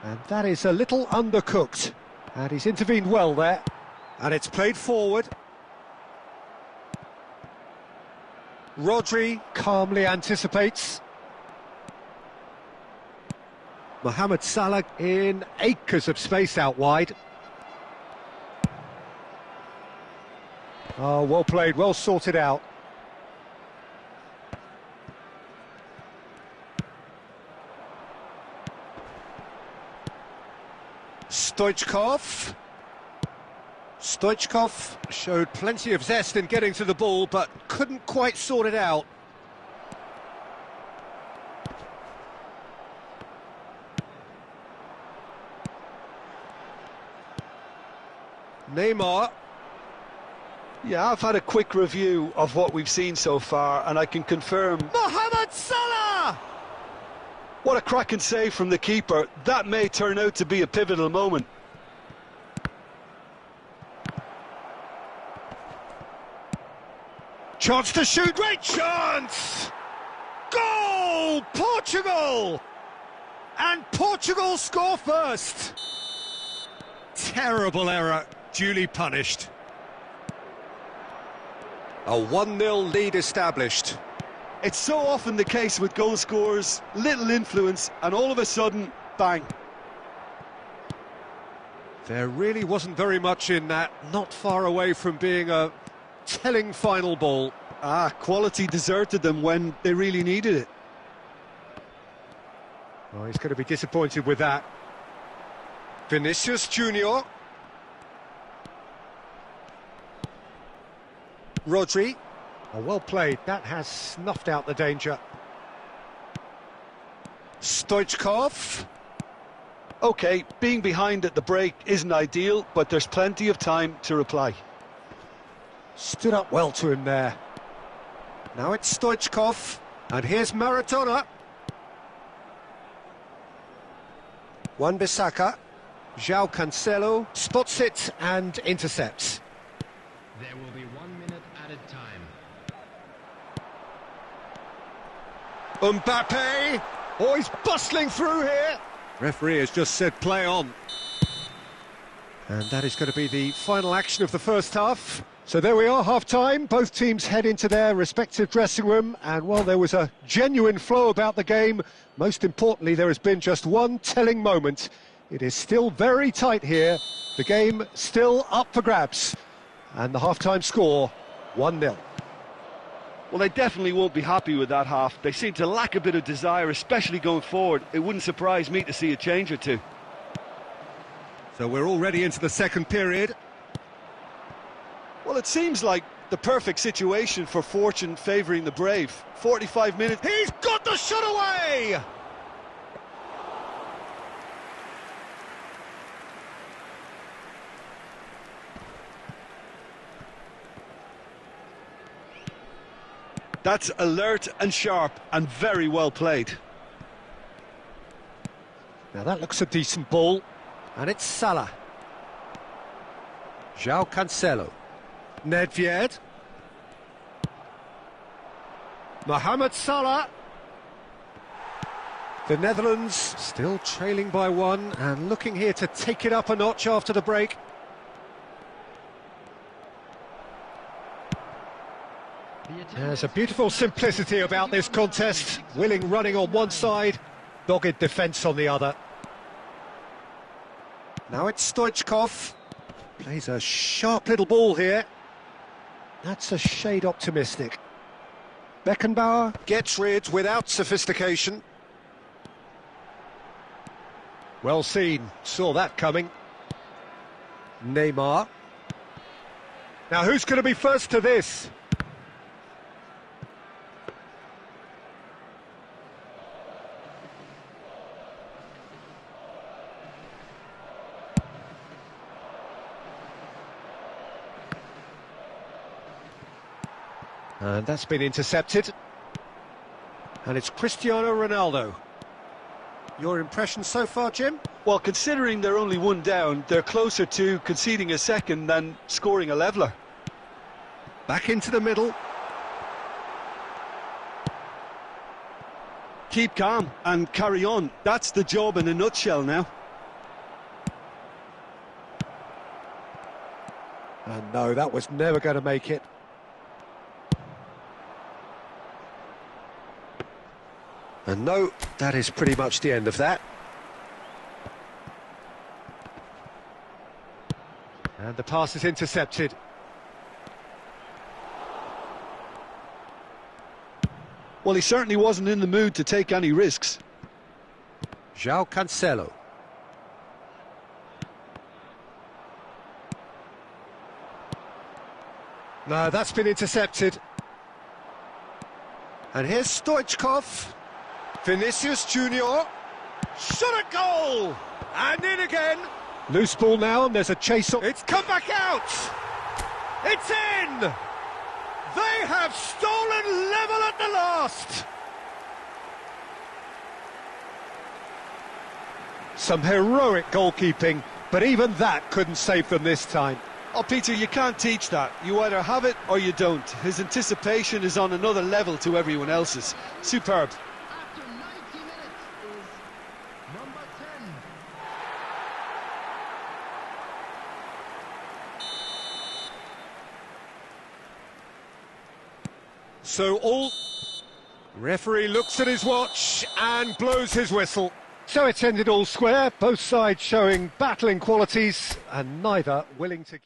And that is a little undercooked. And he's intervened well there. And it's played forward. Rodri calmly anticipates. Mohamed Salah in acres of space out wide. Oh, well played, well sorted out. Stoichkov. Stoichkov showed plenty of zest in getting to the ball, but couldn't quite sort it out. Neymar. Yeah, I've had a quick review of what we've seen so far, and I can confirm... Mohamed Salah! What a cracking save from the keeper. That may turn out to be a pivotal moment. Chance to shoot, great chance! Goal! Portugal! And Portugal score first! Terrible error, duly punished. A 1-0 lead established. It's so often the case with goal scorers, little influence, and all of a sudden, bang. There really wasn't very much in that, not far away from being a telling final ball. Quality deserted them when they really needed it. Oh, he's going to be disappointed with that. Vinicius Junior. Rodri. Oh, well played. That has snuffed out the danger. Stoichkov. OK, being behind at the break isn't ideal, but there's plenty of time to reply. Stood up well to him there. Now it's Stoichkov. And here's Maradona. Wan-Bissaka. João Cancelo spots it and intercepts. There will be 1 minute added time. Mbappe! Oh, he's bustling through here! Referee has just said play on. And that is going to be the final action of the first half. So there we are, half-time. Both teams head into their respective dressing room. And while there was a genuine flow about the game, most importantly, there has been just one telling moment. It is still very tight here. The game still up for grabs. And the half-time score, 1-0. Well, they definitely won't be happy with that half. They seem to lack a bit of desire, especially going forward. It wouldn't surprise me to see a change or two. So we're already into the second period. Well, it seems like the perfect situation for fortune favouring the brave. 45 minutes. He's got the shot away! That's alert and sharp and very well played. Now that looks a decent ball. And it's Salah. João Cancelo. Nedved. Mohamed Salah. The Netherlands still trailing by one and looking here to take it up a notch after the break. There's a beautiful simplicity about this contest. Willing running on one side, dogged defence on the other. Now it's Stoichkov. Plays a sharp little ball here. That's a shade optimistic. Beckenbauer gets rid without sophistication. Well seen, saw that coming. Neymar. Now who's going to be first to this? And that's been intercepted. And it's Cristiano Ronaldo. Your impression so far, Jim? Well, considering they're only one down, they're closer to conceding a second than scoring a leveller. Back into the middle. Keep calm and carry on. That's the job in a nutshell now. And no, that was never going to make it. And no, that is pretty much the end of that. And the pass is intercepted. Well, he certainly wasn't in the mood to take any risks. João Cancelo. No, that's been intercepted. And here's Stoichkov. Vinicius Junior. Shot a goal! And in again. Loose ball now, and there's a chase on. It's come back out! It's in! They have stolen level at the last! Some heroic goalkeeping, but even that couldn't save them this time. Oh, Peter, you can't teach that. You either have it or you don't. His anticipation is on another level to everyone else's. Superb. After 90 minutes is number 10. So all... Referee looks at his watch and blows his whistle. So it's ended all square, both sides showing battling qualities and neither willing to...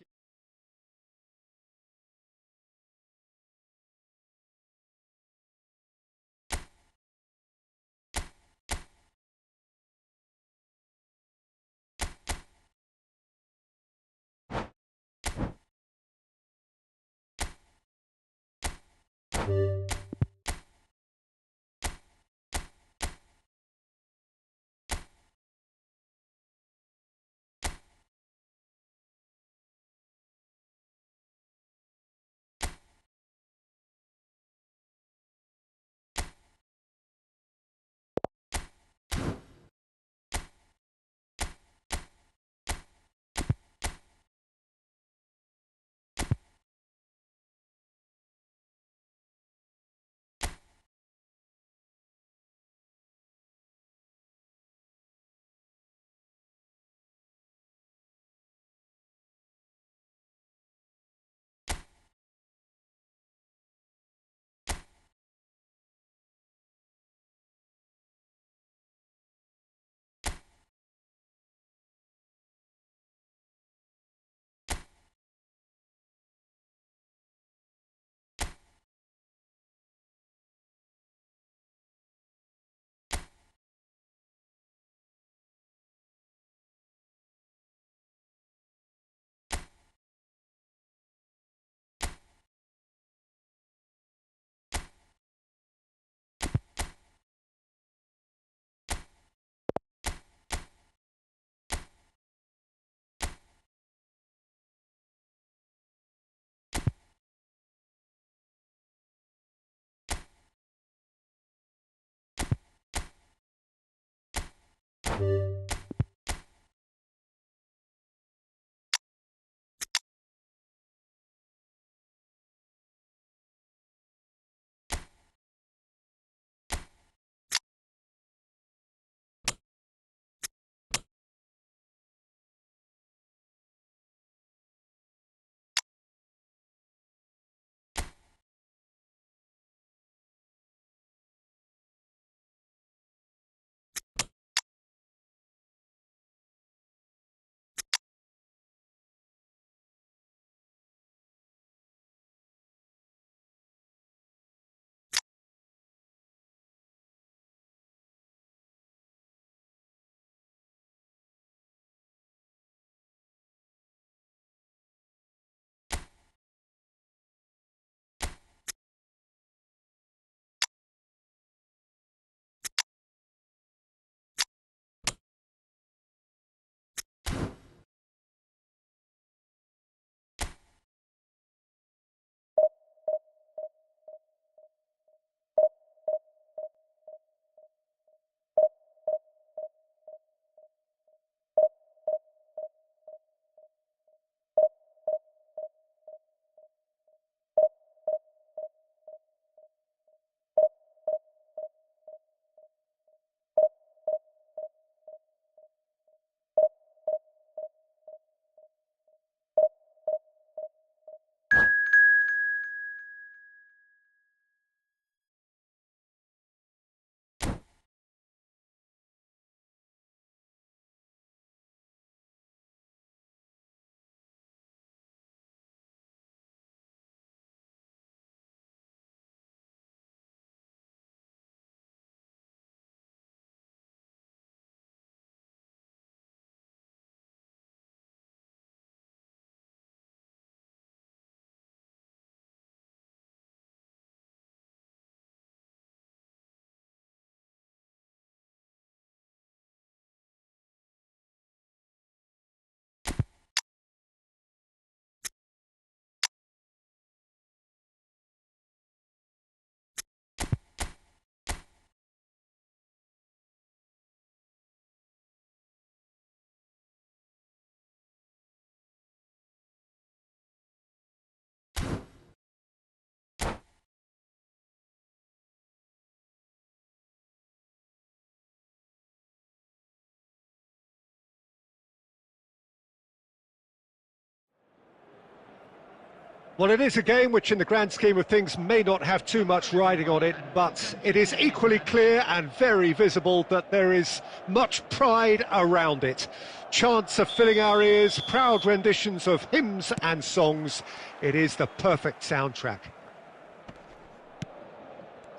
Well, it is a game which in the grand scheme of things may not have too much riding on it, but it is equally clear and very visible that there is much pride around it. Chants are filling our ears, proud renditions of hymns and songs. It is the perfect soundtrack.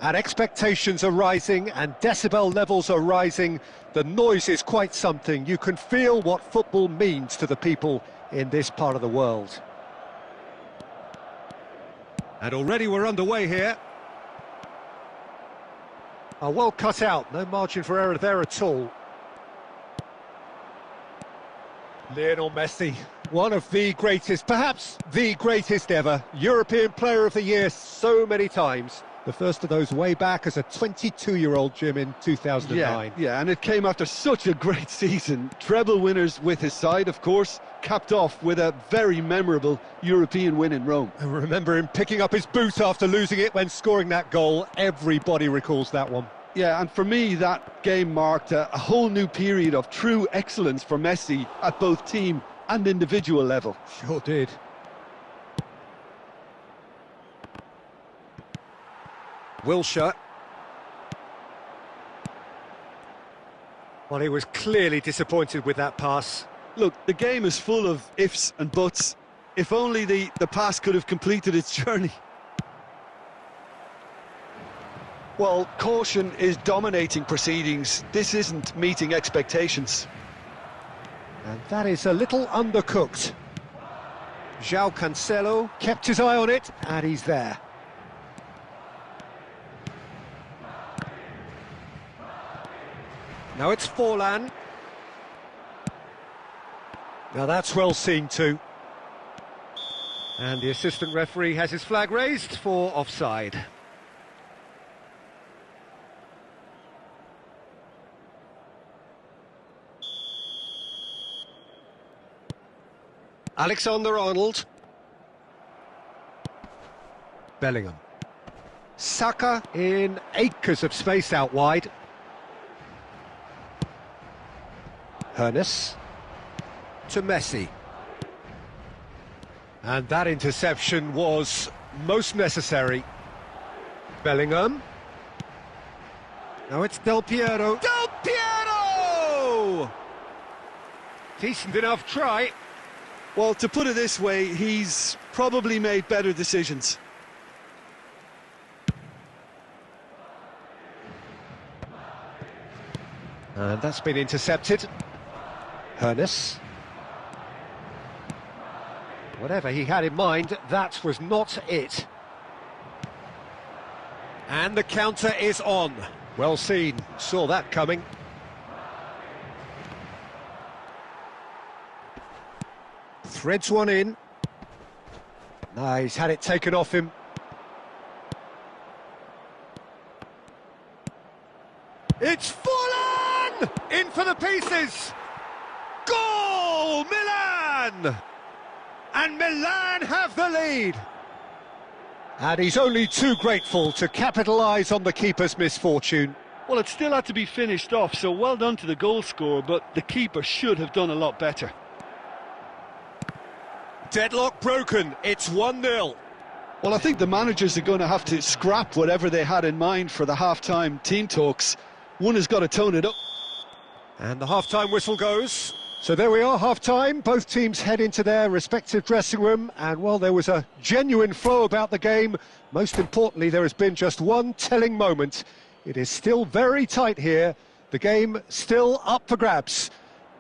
And expectations are rising and decibel levels are rising. The noise is quite something. You can feel what football means to the people in this part of the world. And already we're underway here. Well cut out, no margin for error there at all. Lionel Messi, one of the greatest, perhaps the greatest ever, European Player of the Year so many times. The first of those way back as a 22-year-old, Jim, in 2009. Yeah, and it came after such a great season. Treble winners with his side, of course, capped off with a very memorable European win in Rome. I remember him picking up his boot after losing it when scoring that goal. Everybody recalls that one. Yeah, and for me, that game marked a whole new period of true excellence for Messi at both team and individual level. Sure did. Wilshere. Well, he was clearly disappointed with that pass. Look, the game is full of ifs and buts. If only the pass could have completed its journey. Well, caution is dominating proceedings. This isn't meeting expectations. And that is a little undercooked. João Cancelo kept his eye on it, and he's there. Now it's Forlan. Now that's well seen too. And the assistant referee has his flag raised for offside. Alexander-Arnold. Bellingham. Saka in acres of space out wide. Hernes to Messi. And that interception was most necessary. Bellingham. Now it's Del Piero. Del Piero! Decent enough try. Well, to put it this way, he's probably made better decisions. And that's been intercepted. Hernes. Whatever he had in mind, that was not it. And the counter is on. Well seen, saw that coming. Threads one in. No, he's had it taken off him. It's Forlan! In for the pieces! Goal! Milan! And Milan have the lead. And he's only too grateful to capitalise on the keeper's misfortune. Well, it still had to be finished off, so well done to the goal scorer, but the keeper should have done a lot better. Deadlock broken, it's 1-0. Well, I think the managers are going to have to scrap whatever they had in mind for the half-time team talks. One has got to tone it up. And the half-time whistle goes. So there we are, half-time. Both teams head into their respective dressing room. And, well, there was a genuine flow about the game. Most importantly, there has been just one telling moment. It is still very tight here. The game still up for grabs.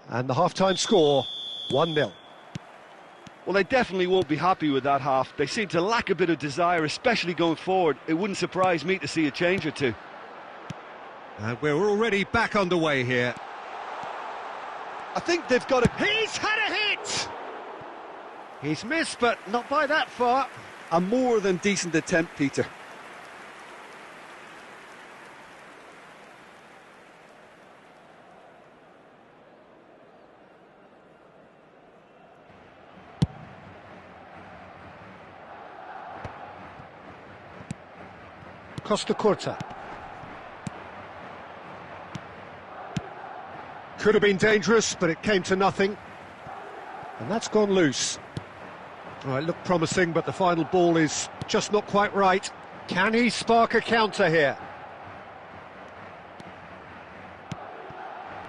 And the half-time score, 1-0. Well, they definitely won't be happy with that half. They seem to lack a bit of desire, especially going forward. It wouldn't surprise me to see a change or two. And we're already back underway here. I think they've got a... He's had a hit! He's missed, but not by that far. A more than decent attempt, Peter. Costa Curta. Could have been dangerous, but it came to nothing. And that's gone loose. Well, it looked promising, but the final ball is just not quite right. Can he spark a counter here?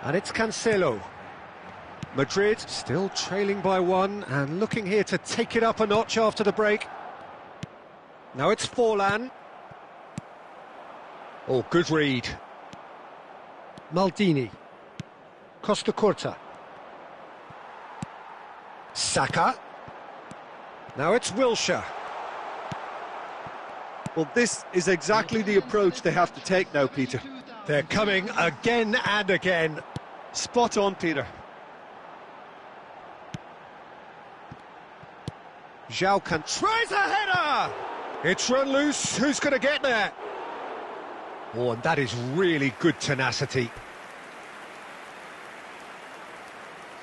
And it's Cancelo. Madrid still trailing by one and looking here to take it up a notch after the break. Now it's Forlan. Oh, good read. Maldini. Costa Curta. Saka. Now it's Wilshere. Well, this is exactly the approach they have to take now, Peter. They're coming again and again. Spot on, Peter. João tries a header! It's run loose, who's going to get there? Oh, and that is really good tenacity.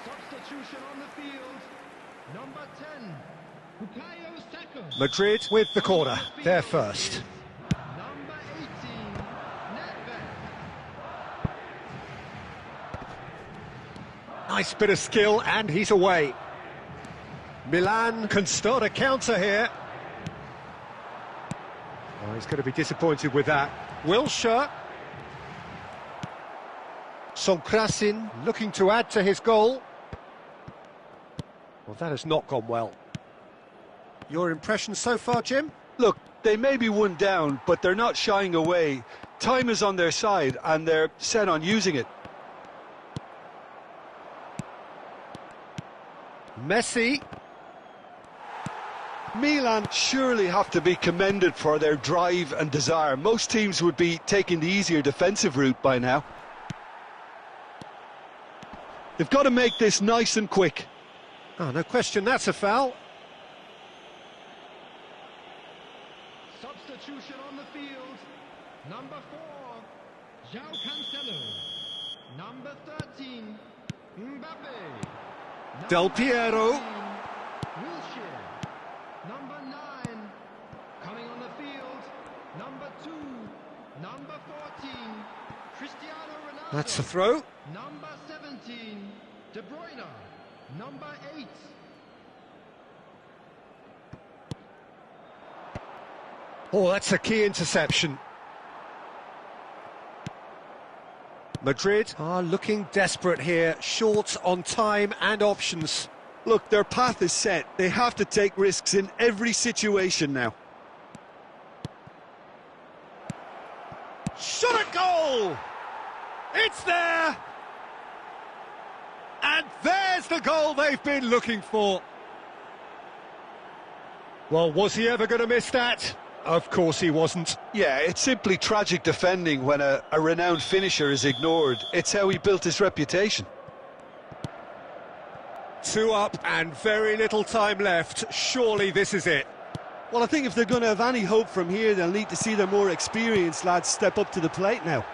Substitution on the field. Number 10, Bukayo Saka. Madrid with the corner, they're first. Number 18, Nedved. Nice bit of skill, and he's away. Milan can start a counter here. Oh, he's going to be disappointed with that. Wilshere. Sonkrasin looking to add to his goal. Well, that has not gone well. Your impression so far, Jim? Look, they may be one down, but they're not shying away. Time is on their side, and they're set on using it. Messi. Milan surely have to be commended for their drive and desire. Most teams would be taking the easier defensive route by now. They've got to make this nice and quick. Oh, no question, that's a foul. Substitution on the field. Number 4, João Cancelo. Number 13, Mbappe. Del Piero. 19, Wilshere. Number 9, coming on the field. Number 2, number 14, Cristiano Ronaldo. That's a throw. Number 17, De Bruyne. Number 8. Oh, that's a key interception. Madrid are looking desperate here, short on time and options. Look, their path is set. They have to take risks in every situation now. Shot at goal! It's there! And there's the goal they've been looking for. Well, was he ever going to miss that? Of course he wasn't. Yeah, it's simply tragic defending when a renowned finisher is ignored. It's how he built his reputation. 2 up and very little time left. Surely this is it. Well, I think if they're going to have any hope from here, they'll need to see their more experienced lads step up to the plate now.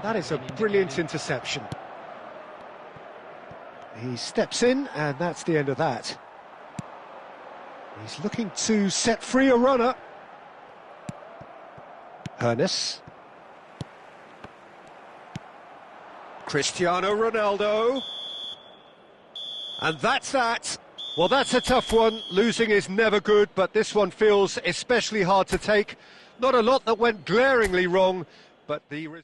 That is a brilliant interception. He steps in, and that's the end of that. He's looking to set free a runner. Hernes. Cristiano Ronaldo. And that's that. Well, that's a tough one. Losing is never good, but this one feels especially hard to take. Not a lot that went glaringly wrong, but the...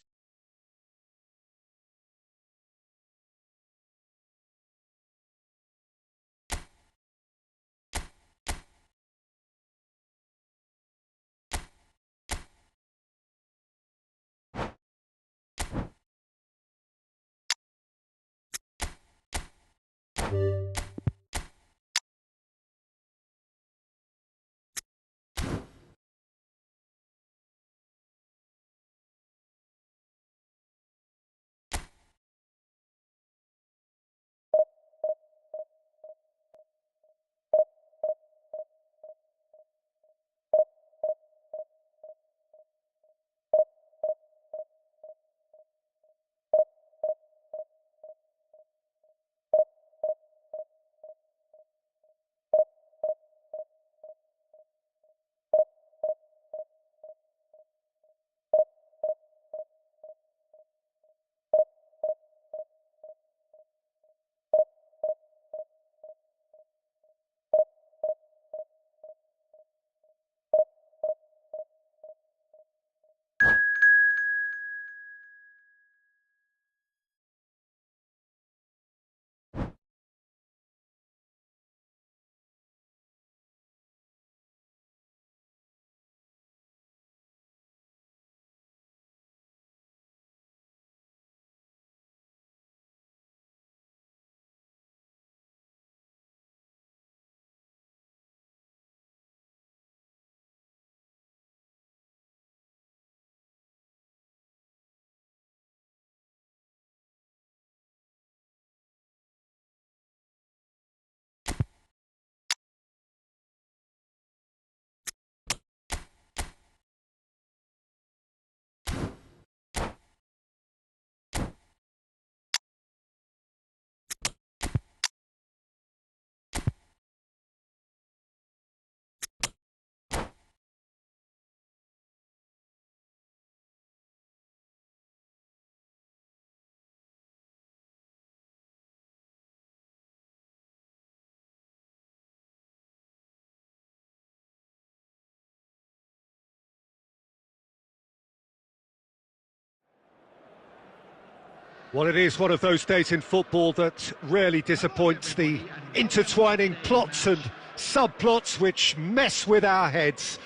Well, it is one of those days in football that rarely disappoints, the intertwining plots and subplots which mess with our heads.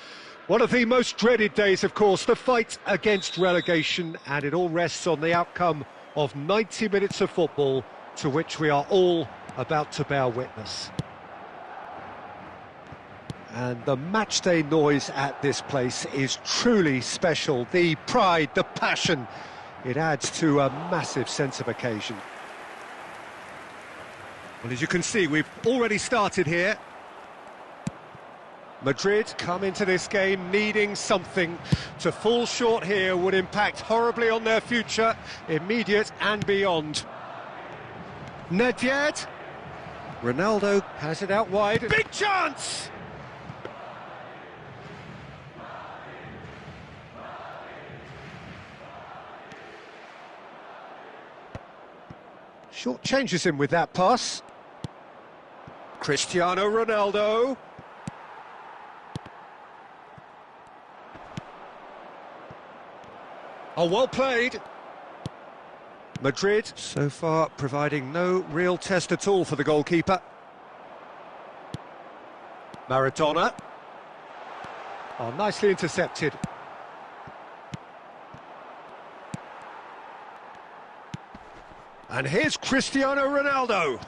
One of the most dreaded days, of course, the fight against relegation, and it all rests on the outcome of 90 minutes of football to which we are all about to bear witness. And the matchday noise at this place is truly special. The pride, the passion, it adds to a massive sense of occasion. Well, as you can see, we've already started here. Madrid come into this game needing something. To fall short here would impact horribly on their future, immediate and beyond. Nedved. Ronaldo has it out wide. Big chance! Short changes him with that pass. Cristiano Ronaldo. Oh, well played. Madrid, so far, providing no real test at all for the goalkeeper. Maradona. Oh, nicely intercepted. And here's Cristiano Ronaldo.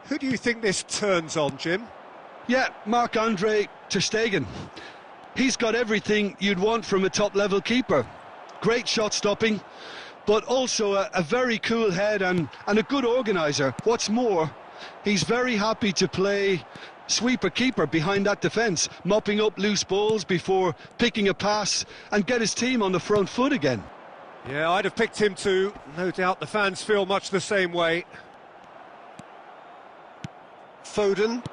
Who do you think this turns on, Jim? Yeah, Marc-Andre ter Stegen. He's got everything you'd want from a top-level keeper. Great shot stopping, but also a very cool head and a good organiser. What's more, he's very happy to play sweeper-keeper behind that defence, mopping up loose balls before picking a pass and get his team on the front foot again. Yeah, I'd have picked him too. No doubt the fans feel much the same way. Foden.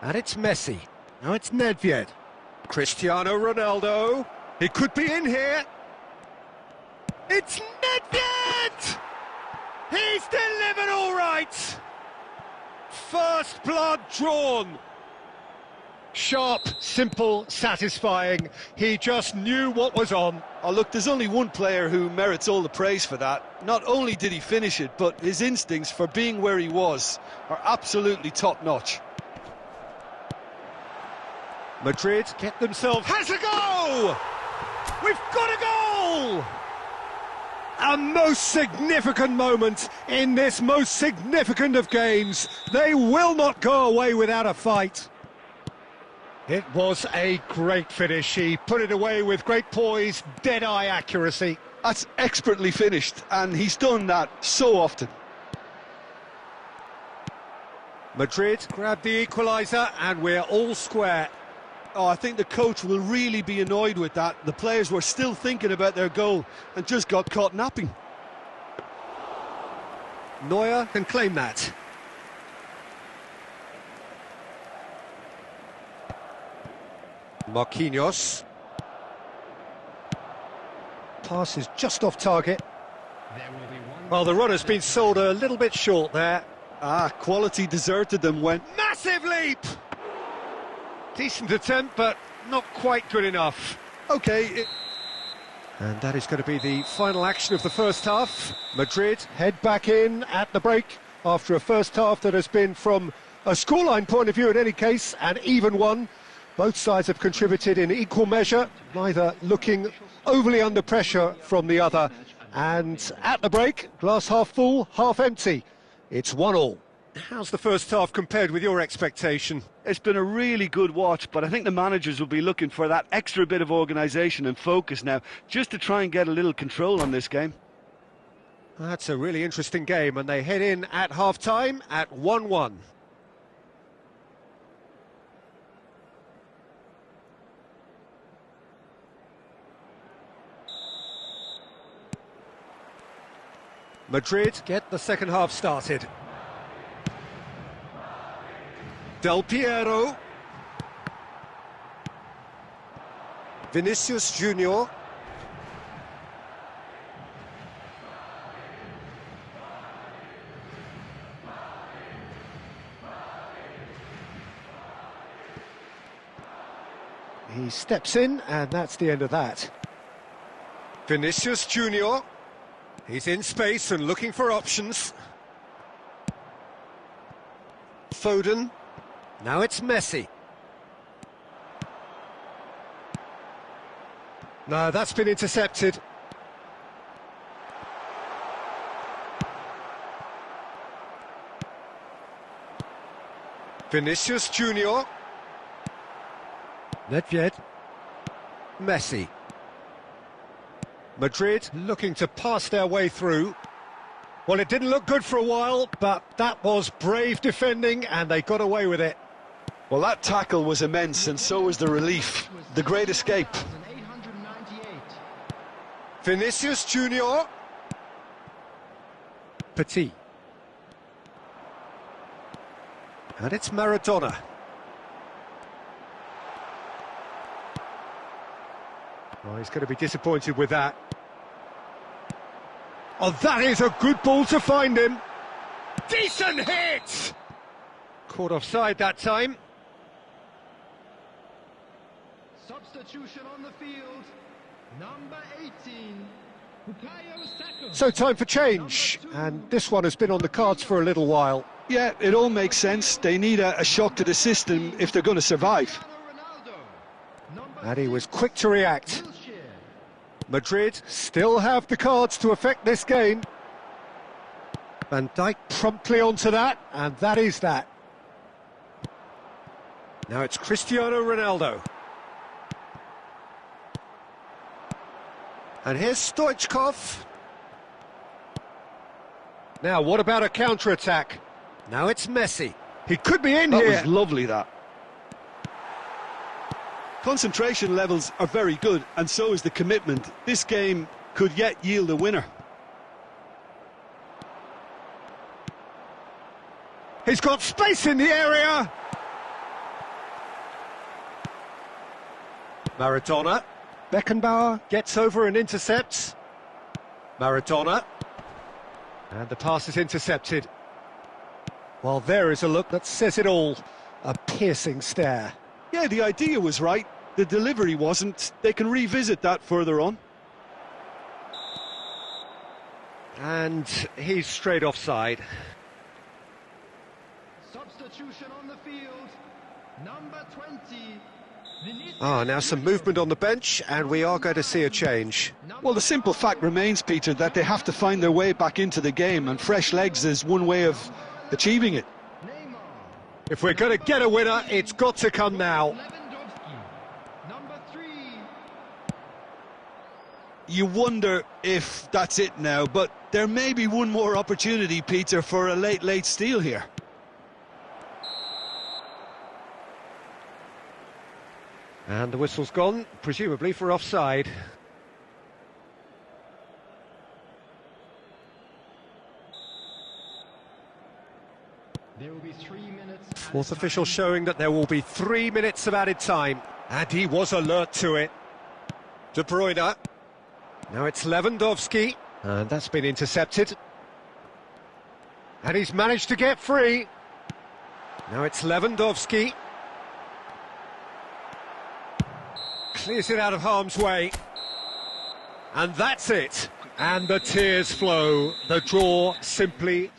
And it's Messi. Now it's Nedved. Cristiano Ronaldo. He could be in here. It's Nedved! He's delivered all right. First blood drawn. Sharp, simple, satisfying. He just knew what was on. Oh, look, there's only one player who merits all the praise for that. Not only did he finish it, but his instincts for being where he was are absolutely top-notch. Madrid get themselves... Has a goal! We've got a goal! A most significant moment in this most significant of games. They will not go away without a fight. It was a great finish. He put it away with great poise, dead-eye accuracy. That's expertly finished, and he's done that so often. Madrid grabbed the equaliser, and we're all square. Oh, I think the coach will really be annoyed with that. The players were still thinking about their goal and just got caught napping. Neuer can claim that. Marquinhos. Pass is just off target. Well, the runner's been sold a little bit short there. Ah, quality deserted them when... Massive leap! Decent attempt, but not quite good enough. OK. And that is going to be the final action of the first half. Madrid head back in at the break after a first half that has been, from a scoreline point of view in any case, an even one. Both sides have contributed in equal measure, neither looking overly under pressure from the other. And at the break, glass half full, half empty. It's 1-1. How's the first half compared with your expectation? It's been a really good watch, but I think the managers will be looking for that extra bit of organisation and focus now, just to try and get a little control on this game. That's a really interesting game, and they head in at half-time at 1-1. Madrid get the second half started. Del Piero. Vinicius Junior. He steps in, and that's the end of that. Vinicius Junior. He's in space and looking for options. Foden. Now it's Messi. No, that's been intercepted. Vinicius Junior. Nedved. Messi. Madrid looking to pass their way through. Well, it didn't look good for a while, but that was brave defending and they got away with it. Well, that tackle was immense, and so was the relief. The great escape. Vinicius Junior. Petit. And it's Maradona. Oh, he's going to be disappointed with that. Oh, that is a good ball to find him. Decent hit! Caught offside that time. Substitution on the field. Number 18. Bukayo Saka. So time for change, and this one has been on the cards for a little while. Yeah, it all makes sense. They need a shock to the system if they're going to survive. And he was quick to react. Madrid still have the cards to affect this game. Van Dijk promptly onto that, and that is that. Now it's Cristiano Ronaldo. And here's Stoichkov. Now, what about a counter-attack? Now it's Messi. He could be in here. That was lovely, that. Concentration levels are very good, and so is the commitment. This game could yet yield a winner. He's got space in the area. Maradona. Beckenbauer gets over and intercepts. Maradona. And the pass is intercepted. Well, there is a look that says it all. A piercing stare. Yeah, the idea was right. The delivery wasn't. They can revisit that further on. And he's straight offside. Substitution on the field. Number 20. Now some movement on the bench, and we are going to see a change. Well, the simple fact remains, Peter, that they have to find their way back into the game, and fresh legs is one way of achieving it. If we're going to get a winner, it's got to come now. Number 3. You wonder if that's it now, but there may be one more opportunity, Peter, for a late steal here. And the whistle's gone, presumably for offside. There will be 3 minutes. Fourth official showing that there will be 3 minutes of added time. And he was alert to it. De Bruyne. Now it's Lewandowski. And that's been intercepted. And he's managed to get free. Now it's Lewandowski. Clears it out of harm's way. And that's it. And the tears flow. The draw simply